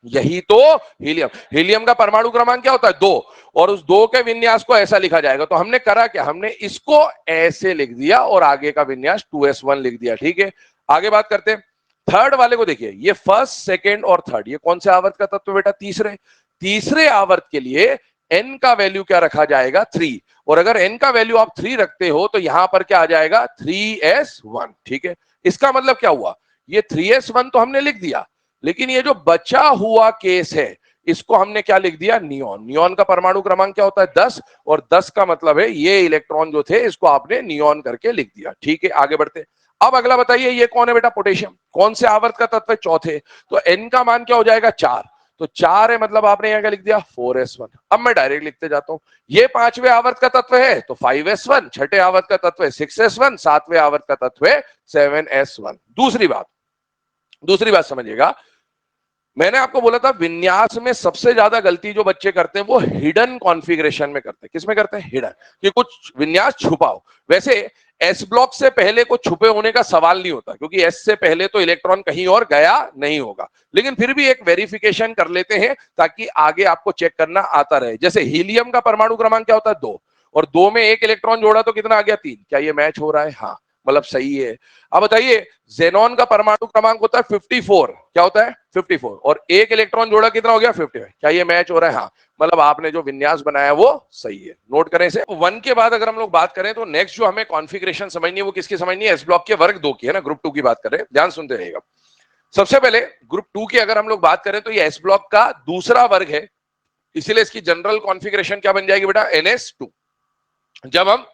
यही तो हीलियम। हीलियम का परमाणु क्रमांक क्या होता है? 2। और उस 2 के विन्यास को ऐसा लिखा जाएगा। तो हमने करा क्या? हमने इसको ऐसे लिख दिया और आगे का विन्यास 2s1 लिख दिया। ठीक है, आगे बात करते हैं। थर्ड वाले को देखिए, ये फर्स्ट, सेकेंड और थर्ड, ये कौन से आवर्त का तत्व बेटा? तीसरे। तीसरे आवर्त के लिए एन का वैल्यू क्या रखा जाएगा? 3। और अगर एन का वैल्यू आप 3 रखते हो तो यहां पर क्या आ जाएगा? 3s1। ठीक है, इसका मतलब क्या हुआ? ये 3s1 तो हमने लिख दिया, लेकिन ये जो बचा हुआ केस है इसको हमने क्या लिख दिया? नियोन। नियोन का परमाणु क्रमांक क्या होता है? 10। और 10 का मतलब है ये इलेक्ट्रॉन जो थे इसको आपने नियोन करके लिख दिया। ठीक है, आगे बढ़ते। अब अगला बताइए ये कौन है बेटा? पोटेशियम। कौन से आवर्त का तत्व है? चौथे। तो एन का मान क्या हो जाएगा? 4। तो 4 है, मतलब आपने यहां क्या लिख दिया? 4s1। अब मैं डायरेक्ट लिखते जाता हूं, ये पांचवें आवर्त का तत्व है तो 5s1, छठे आवर्त का तत्व है 6s1, सातवें आवर्त का तत्व है 7s1। दूसरी बात समझिएगा, मैंने आपको बोला था विन्यास में सबसे ज्यादा गलती जो बच्चे करते हैं वो हिडन कॉन्फ़िगरेशन में करते हैं। किसमें करते हैं? हिडन, कि कुछ विन्यास छुपाओ। वैसे एस ब्लॉक से पहले कुछ छुपे होने का सवाल नहीं होता, क्योंकि एस से पहले तो इलेक्ट्रॉन कहीं और गया नहीं होगा, लेकिन फिर भी एक वेरिफिकेशन कर लेते हैं ताकि आगे आपको चेक करना आता रहे। जैसे हीलियम का परमाणु क्रमांक क्या होता है? 2। और 2 में एक इलेक्ट्रॉन जोड़ा तो कितना आ गया? 3। क्या ये मैच हो रहा है? हाँ, मतलब सही है। अब बताइए जेनॉन का परमाणु क्रमांक होता है 54। क्या होता है? 54। और एक इलेक्ट्रॉन जोड़ा कितना हो गया? 55। क्या ये मैच हो रहा है? हाँ, मतलब आपने जो विन्यास बनाया वो सही है। नोट करें इसे। 1 के बाद अगर हम लोग बात करें तो नेक्स्ट जो हमें कॉन्फ़िगरेशन समझनी है वो किसकी समझनी है? एस ब्लॉक के वर्ग 2 की है ना, ग्रुप 2 की बात कर रहे हैं, ध्यान सुनते रहिएगा। सबसे पहले ग्रुप 2 की अगर हम लोग बात करें तो ये एस ब्लॉक का दूसरा वर्ग है, इसीलिए इसकी जनरल कॉन्फ़िगरेशन क्या बन जाएगी बेटा? NS2। जब हम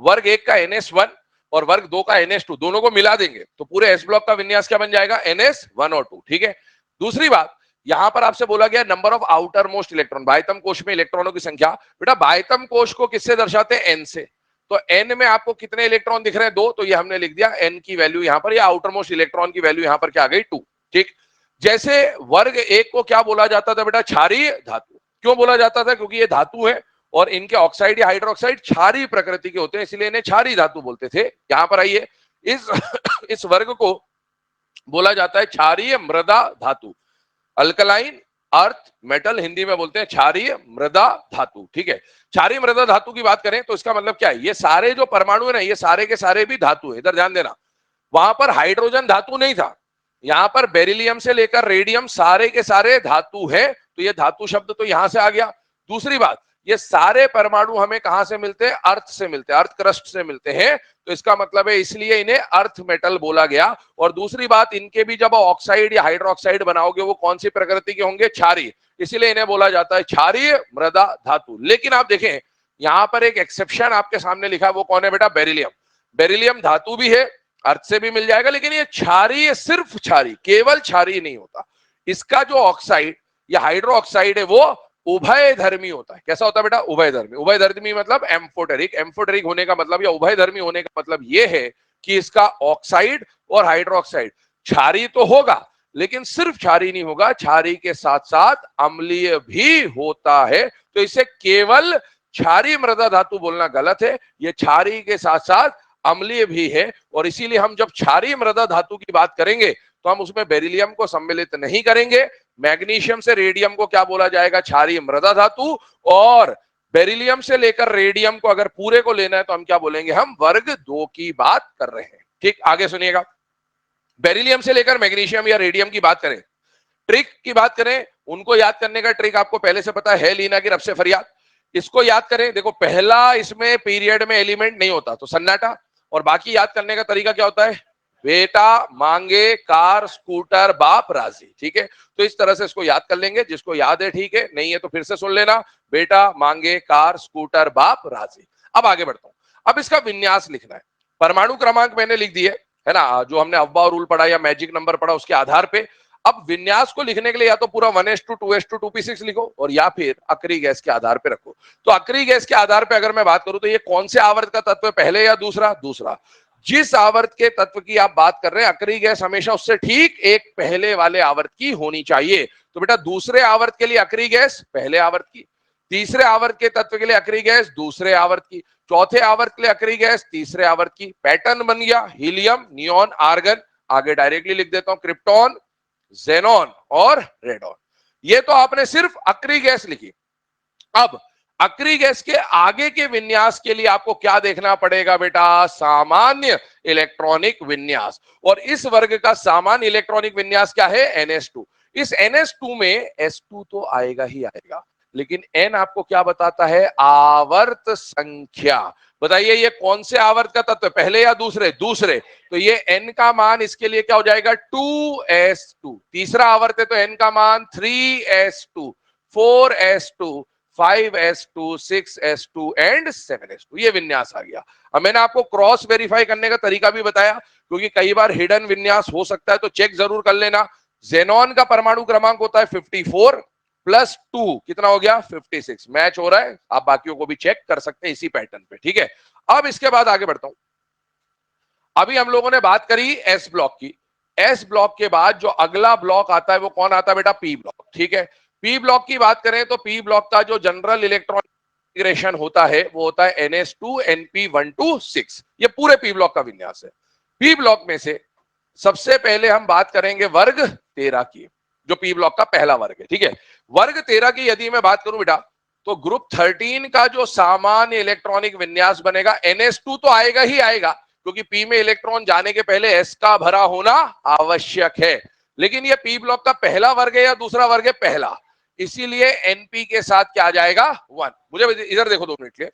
वर्ग 1 का NS1 और वर्ग 2 का NS2 दोनों को मिला देंगे तो पूरे S ब्लॉक का विन्यास क्या बन जाएगा, NS1 और 2। ठीक है, दूसरी बात, यहां पर आपसे बोला गया number of outermost electron, बाह्यतम कोश में इलेक्ट्रॉनों की संख्या। बेटा बाह्यतम कोश को किससे दर्शाते हैं, N से। तो N में आपको कितने इलेक्ट्रॉन दिख रहे हैं, 2, तो ये हमने लिख दिया N की वैल्यू यहां पर, या आउटर मोस्ट इलेक्ट्रॉन की वैल्यू यहां पर क्या आ गई, 2। ठीक, जैसे वर्ग 1 को क्या बोला जाता था बेटा, क्षारीय धातु। क्यों बोला जाता था, क्योंकि ये धातु है और इनके ऑक्साइड या हाइड्रोक्साइड क्षारीय प्रकृति के होते हैं, इसलिए इन्हें क्षारीय धातु बोलते थे। यहां पर आइए, इस वर्ग को बोला जाता है क्षारीय मृदा धातु, अल्कलाइन अर्थ मेटल, हिंदी में बोलते हैं क्षारीय मृदा धातु। ठीक है, क्षारीय मृदा धातु की बात करें तो इसका मतलब क्या है, ये सारे जो परमाणु है ना, ये सारे के सारे भी धातु है। इधर ध्यान देना, वहां पर हाइड्रोजन धातु नहीं था, यहां पर बेरिलियम से लेकर रेडियम सारे के सारे धातु है, तो ये धातु शब्द तो यहां से आ गया। दूसरी बात, ये सारे परमाणु हमें कहां से मिलते हैं, अर्थ से मिलते हैं, अर्थ क्रस्ट से मिलते हैं, तो इसका मतलब है इसलिए इन्हें अर्थ मेटल बोला गया। और दूसरी बात, इनके भी जब ऑक्साइड या हाइड्रोक्साइड बनाओगे वो कौन सी प्रकृति के होंगे, क्षारीय, इसीलिए इन्हें बोला जाता है क्षारीय मृदा धातु। लेकिन आप देखें यहां पर एक एक्सेप्शन आपके सामने लिखा है, वो कौन है बेटा, बेरिलियम। बेरिलियम धातु भी है, अर्थ से भी मिल जाएगा, लेकिन ये क्षारीय, सिर्फ क्षारीय, केवल क्षारीय नहीं होता। इसका जो ऑक्साइड या हाइड्रोक्साइड है वो उभयधर्मी होता है। कैसा होता है बेटा, उभयधर्मी। उभयधर्मी मतलब एम्फोटेरिक। एम्फोटेरिक होने का मतलब या उभयधर्मी होने का मतलब ये है कि इसका ऑक्साइड और हाइड्रोक्साइड क्षारीय तो होगा, लेकिन सिर्फ क्षारीय नहीं होगा, क्षारीय के साथ साथ अम्लीय भी होता है। तो इसे केवल क्षारीय मृदा धातु बोलना गलत है, ये क्षारीय के साथ साथ अम्लीय भी है। और इसीलिए हम जब क्षारीय मृदा धातु की बात करेंगे तो हम उसमें बेरिलियम को सम्मिलित नहीं करेंगे। मैग्नीशियम से रेडियम को क्या बोला जाएगा, क्षारीय मृदा धातु। और बेरिलियम से लेकर रेडियम को अगर पूरे को लेना है तो हम क्या बोलेंगे, हम वर्ग 2 की बात कर रहे हैं। ठीक, आगे सुनिएगा, बेरिलियम से लेकर मैग्नीशियम या रेडियम की बात करें, ट्रिक की बात करें, उनको याद करने का ट्रिक आपको पहले से पता है, लीना की रब से फरियाद। इसको याद करें, देखो पहला इसमें पीरियड में एलिमेंट नहीं होता तो सन्नाटा, और बाकी याद करने का तरीका क्या होता है, बेटा मांगे कार स्कूटर बाप राजी। ठीक है, तो इस तरह से इसको याद कर लेंगे, जिसको याद है ठीक है, नहीं है तो फिर से सुन लेना, बेटा मांगे कार स्कूटर बाप राजी। अब आगे बढ़ता हूं, अब इसका विन्यास लिखना है। परमाणु क्रमांक मैंने लिख दिए है ना, जो हमने अव्वा रूल पढ़ा या मैजिक नंबर पढ़ा उसके आधार पे। अब विन्यास को लिखने के लिए या तो पूरा 1s2 2s2 2p6 लिखो, और या फिर अक्रिय गैस के आधार पे रखो। तो अक्रिय गैस के आधार पे अगर मैं बात करूं तो ये कौन से आवर्त का तत्व है, पहले या दूसरा, दूसरा। जिस आवर्त के तत्व की आप बात कर रहे हैं, अक्रिय गैस हमेशा उससे ठीक एक पहले वाले आवर्त की होनी चाहिए। तो बेटा दूसरे आवर्त के लिए अक्रिय गैस पहले आवर्त की, तीसरे आवर्त के तत्व के लिए अक्रिय गैस दूसरे आवर्त की, चौथे आवर्त के लिए अक्रिय गैस तीसरे आवर्त की। पैटर्न बन गया हीलियम, नियोन, आर्गन। आगे डायरेक्टली लिख देता हूं, क्रिप्टॉन, जेनॉन और रेडॉन। ये तो आपने सिर्फ अक्रिय गैस लिखी। अब अक्रिय गैस के आगे के विन्यास के लिए आपको क्या देखना पड़ेगा बेटा, सामान्य इलेक्ट्रॉनिक विन्यास। और इस वर्ग का सामान्य इलेक्ट्रॉनिक विन्यास क्या है, NS2। इस NS2 में S2 तो आएगा ही आएगा, लेकिन N आपको क्या बताता है, आवर्त संख्या। बताइए ये कौन से आवर्त का तत्व, पहले या दूसरे, दूसरे। तो ये N का मान इसके लिए क्या हो जाएगा, 2s2। तीसरा आवर्त है तो N का मान 3s2, 4s2, 5s2, 6s2 and 7s2। ये विन्यास आ गया। अब मैंने आपको क्रॉस वेरीफाई करने का तरीका भी बताया, क्योंकि कई बार हिडन विन्यास हो सकता है, तो चेक जरूर कर लेना। जेनॉन का परमाणु क्रमांक होता है 54 प्लस 2 कितना हो गया, 56। मैच हो रहा है, आप बाकियों को भी चेक कर सकते हैं इसी पैटर्न पे। ठीक है, अब इसके बाद आगे बढ़ता हूं। अभी हम लोगों ने बात करी एस ब्लॉक की। एस ब्लॉक के बाद जो अगला ब्लॉक आता है वो कौन आता है बेटा, पी ब्लॉक। ठीक है, पी ब्लॉक की बात करें तो पी ब्लॉक का जो जनरल इलेक्ट्रॉन कॉन्फ़िगरेशन होता है वो होता है NS2 NP126। ये पूरे पी ब्लॉक का विन्यास है। पी ब्लॉक में से सबसे पहले हम बात करेंगे वर्ग 13 की, जो पी ब्लॉक का पहला वर्ग है। ठीक है, वर्ग 13 की यदि मैं बात करूं बेटा, तो ग्रुप 13 का जो सामान्य इलेक्ट्रॉनिक विन्यास बनेगा, NS2 तो आएगा ही आएगा, क्योंकि पी में इलेक्ट्रॉन जाने के पहले एस का भरा होना आवश्यक है। लेकिन ये पी ब्लॉक का पहला वर्ग है या दूसरा वर्ग है, पहला, इसीलिए एनपी के साथ क्या आ जाएगा, 1। मुझे इधर देखो 2 मिनट के लिए,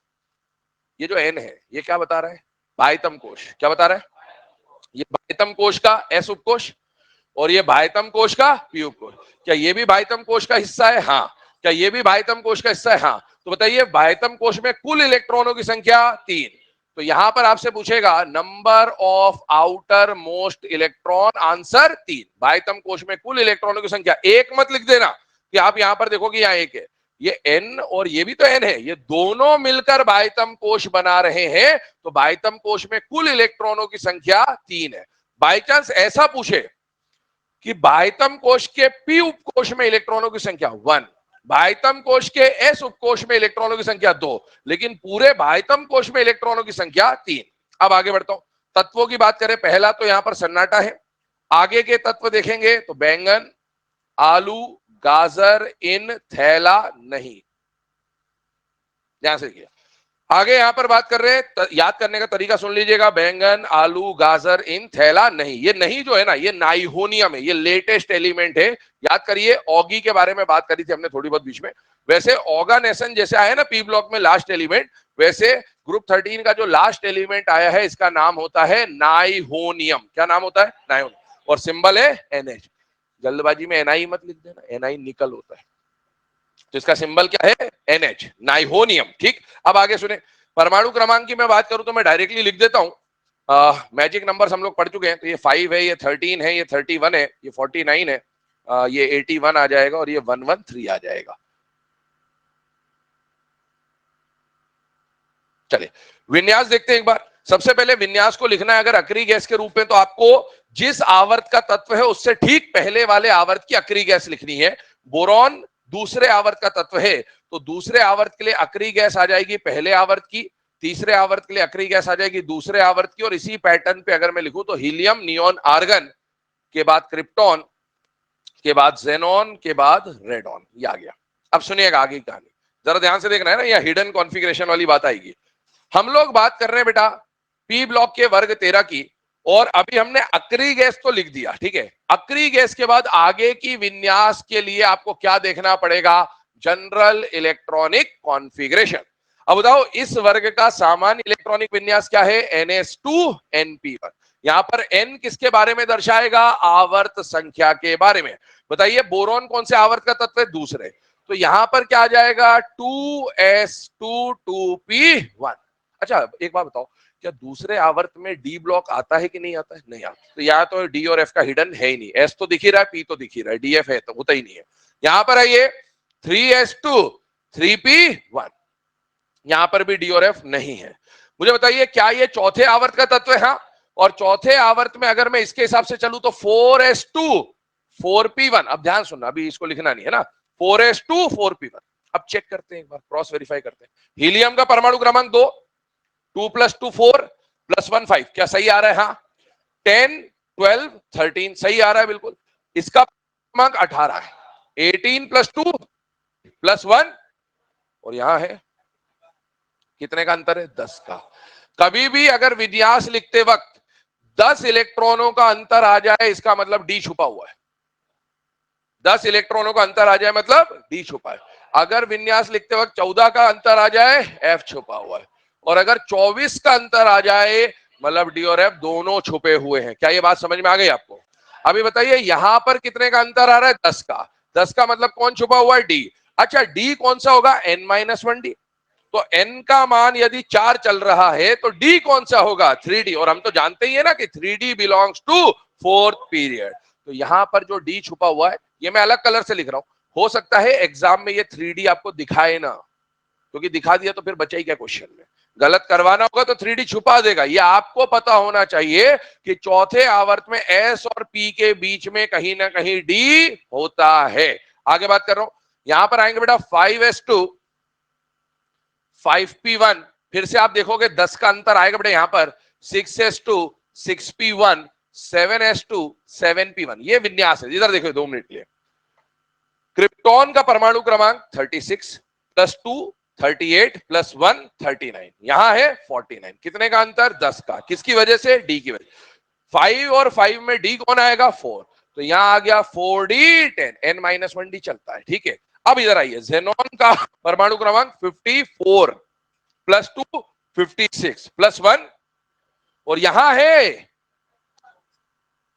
ये जो एन है ये क्या बता रहा है, बाह्यतम कोश। क्या बता रहा है, ये बाह्यतम कोश का एस उपकोश और ये बाह्यतम कोश का पी उपकोश। क्या ये भी बाह्यतम कोश का हिस्सा है, हाँ। क्या ये भी बाह्यतम कोश का हिस्सा है, हाँ। तो बताइए बाह्यतम कोश में कुल इलेक्ट्रॉनों की संख्या 3, तो यहां पर आपसे पूछेगा number of outermost electron, answer 3। बाह्यतम कोश में कुल इलेक्ट्रॉनों की संख्या, एक मत लिख देना कि आप यहां पर देखो कि यहां एक है, ये n और ये भी तो n है, ये दोनों मिलकर बाह्यतम कोश बना रहे हैं, तो बाह्यतम कोश में कुल इलेक्ट्रॉनों की संख्या 3 है। बाई चांस ऐसा पूछे कि बाह्यतम कोश के p उपकोश में इलेक्ट्रॉनों की संख्या 1, बाह्यतम कोश के s उपकोश में इलेक्ट्रॉनों की संख्या 2, लेकिन पूरे बाह्यतम कोश में इलेक्ट्रॉनों की संख्या 3। अब आगे बढ़ता हूं, तत्वों की बात करें, पहला तो यहां पर सन्नाटा है। आगे के तत्व देखेंगे तो बैंगन, आलू, गाजर, इन, थैला नहीं। ध्यान से देखिए, आगे यहां पर बात कर रहे हैं, याद करने का तरीका सुन लीजिएगा, बैंगन, आलू, गाजर, इन, थैला नहीं। ये नहीं जो है ना, ये नाइहोनियम है, ये लेटेस्ट एलिमेंट है। याद करिए, ऑगी के बारे में बात करी थी हमने थोड़ी बहुत बीच में। वैसे ऑर्गानेसन जैसे आया ना पी ब्लॉक में लास्ट एलिमेंट, वैसे ग्रुप 13 का जो लास्ट एलिमेंट आया है, इसका नाम होता है नाइहोनियम। क्या नाम होता है? नाइहोनियम। और सिंबल है NH। जल्दबाजी में NI मत लिख देना, NI निकल होता है, तो इसका सिंबल क्या है? NH, नाइहोनियम। ठीक, अब आगे सुने, परमाणु क्रमांक की मैं बात करूं तो मैं डायरेक्टली लिख देता हूं। मैजिक नंबर्स हम लोग पढ़ चुके हैं, तो ये 5 है, ये 13 है, ये 31 है, ये 49 है, ये 81 आ जाएगा और ये 113 आ जाएगा। चलिए विन्यास देखते हैं एक बार। सबसे पहले विन्यास को लिखना है अगर अक्रिय गैस के रूप में, तो आपको जिस आवर्त का तत्व है उससे ठीक पहले वाले आवर्त की अक्रिय गैस लिखनी है। बोरॉन दूसरे आवर्त का तत्व है, तो दूसरे आवर्त के लिए अक्रिय गैस आ जाएगी पहले आवर्त की, तीसरे आवर्त के लिए अक्रिय गैस आ जाएगी दूसरे आवर्त की, और इसी पैटर्न पे अगर मैं लिखूं तो हीलियम, नियोन, आर्गन के बाद क्रिप्टॉन के बाद जेनॉन के बाद रेडॉन, ये आ गया। अब सुनिएगा आगे की कहानी, जरा ध्यान से देखना है ना, यह हिडन कॉन्फ़िगरेशन वाली बात आएगी। हम लोग बात कर रहे हैं बेटा पी ब्लॉक के वर्ग 13 की, और अभी हमने अक्रिय गैस तो लिख दिया, ठीक है। अक्रिय गैस के बाद आगे की विन्यास के लिए आपको क्या देखना पड़ेगा? General electronic configuration. अब बताओ इस वर्ग का सामान्य इलेक्ट्रॉनिक विन्यास क्या है? NS2 NP1। यहां पर N किसके बारे में दर्शाएगा? आवर्त संख्या के बारे में। बताइए बोरॉन कौन से आवर्त का तत्व है? दूसरे, तो यहां पर क्या आ जाएगा? 2s2 2p1। अच्छा एक बात बताओ, क्या दूसरे आवर्त में डी ब्लॉक आता है कि नहीं आता है? नहीं आता। तो यहाँ तो डी और एफ का हिडन है ही नहीं, एस तो दिख ही रहा है, पी तो दिख ही रहा है, डी एफ है तो होता ही नहीं है। यहां पर आइए 3s2 3p1, यहां पर भी डी और एफ नहीं है। मुझे बताइए क्या ये चौथे आवर्त का तत्व है? हाँ, और चौथे आवर्त में अगर मैं इसके हिसाब से चलूं तो 4s2 4p1। अब ध्यान सुनना, अभी इसको लिखना नहीं है ना, 4s2 4p1। अब चेक करते हैं एक बार, क्रॉस वेरीफाई करते हैं। हीलियम का परमाणु क्रमांक 2, 2 + 2 4 + 1 5, क्या सही आ रहा है? हाँ। 10 12 13 सही आ रहा है बिल्कुल। इसका क्रमांक 18 है, 18 + 2 + 1, और यहां है कितने का अंतर है? 10 का। कभी भी अगर विन्यास लिखते वक्त 10 इलेक्ट्रॉनों का अंतर आ जाए, इसका मतलब डी छुपा हुआ है। 10 इलेक्ट्रॉनों का अंतर आ जाए मतलब डी छुपा है। अगर विन्यास लिखते वक्त 14 का अंतर आ जाए, एफ छुपा हुआ है। और अगर 24 का अंतर आ जाए मतलब डी और एफ दोनों छुपे हुए हैं। क्या ये बात समझ में आ गई आपको? अभी बताइए यहां पर कितने का अंतर आ रहा है? 10 का। 10 का मतलब कौन छुपा हुआ है? डी। अच्छा डी कौन सा होगा? n-1d। तो n का मान यदि 4 चल रहा है तो d कौन सा होगा? 3d। और हम तो जानते ही है ना कि 3d belongs to fourth period. तो यहां पर जो d छुपा हुआ है, ये मैं अलग कलर से लिख रहा हूं। हो सकता है एग्जाम में ये 3d आपको दिखाए ना, क्योंकि दिखा दिया तो फिर बचा ही क्या क्वेश्चन में। गलत करवाना होगा तो 3D छुपा देगा। ये आपको पता होना चाहिए कि चौथे आवर्त में S और P के बीच में कहीं ना कहीं D होता है। आगे बात कर रहा हूं, यहां पर आएंगे बेटा 5s2 5p1, फिर से आप देखोगे 10 का अंतर आएगा बेटा यहां पर 6s2 6p1 7s2 7p1। ये विन्यास है। इधर देखो 2 मिनट के लिए। क्रिप्टॉन का परमाणु क्रमांक 36 + 2 38 + 1 39, यहां है 49। कितने का अंतर? 10 का। किसकी वजह से? डी की वजह। 5 और 5 में डी कौन आएगा? 4। तो यहां आ गया 4d10, n-1d चलता है, ठीक है। अब इधर आइए, जेनॉन का परमाणु क्रमांक 54 + 2 56 + 1, और यहां है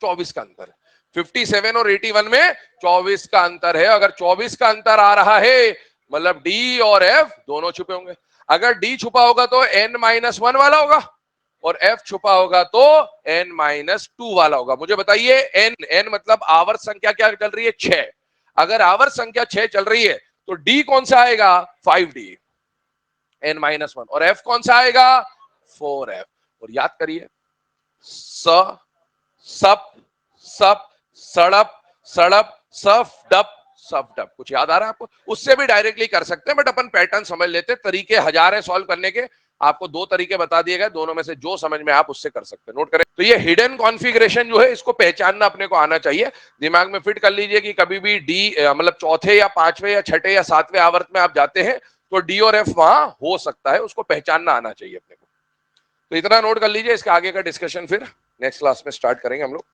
24 का अंतर। 57 और 81 में 24 का अंतर है। अगर 24 का अंतर आ रहा है मतलब डी और एफ दोनों छुपे होंगे। अगर डी छुपा होगा तो n-1 वाला होगा और f छुपा होगा तो n-2 वाला होगा। मुझे बताइए n मतलब आवर्त संख्या क्या चल रही है 6, अगर आवर्त संख्या 6 चल रही है तो d कौन सा आएगा 5d n-1 और f कौन सा आएगा 4f। और याद करिए स सप सप सड़प सड़प सफ डप सब डप, कुछ याद आ रहा है आपको? उससे भी डायरेक्टली कर सकते हैं बट अपन पैटर्न समझ लेते हैं। तरीके हजार है सॉल्व करने के, आपको 2 तरीके बता दिए गए, दोनों में से जो समझ में आप उससे कर सकते हैं। नोट करें। तो ये हिडन कॉन्फ़िगरेशन जो है इसको पहचानना अपने को आना चाहिए, दिमाग में फिट कर लीजिए कि कभी भी डी मतलब चौथे या पांचवें या छठे या सातवें आवर्त में आप जाते हैं तो डी और एफ वहां हो सकता है, उसको पहचानना आना चाहिए अपने को। तो इतना नोट कर लीजिए, इसके आगे का डिस्कशन फिर नेक्स्ट क्लास में स्टार्ट करेंगे हम लोग।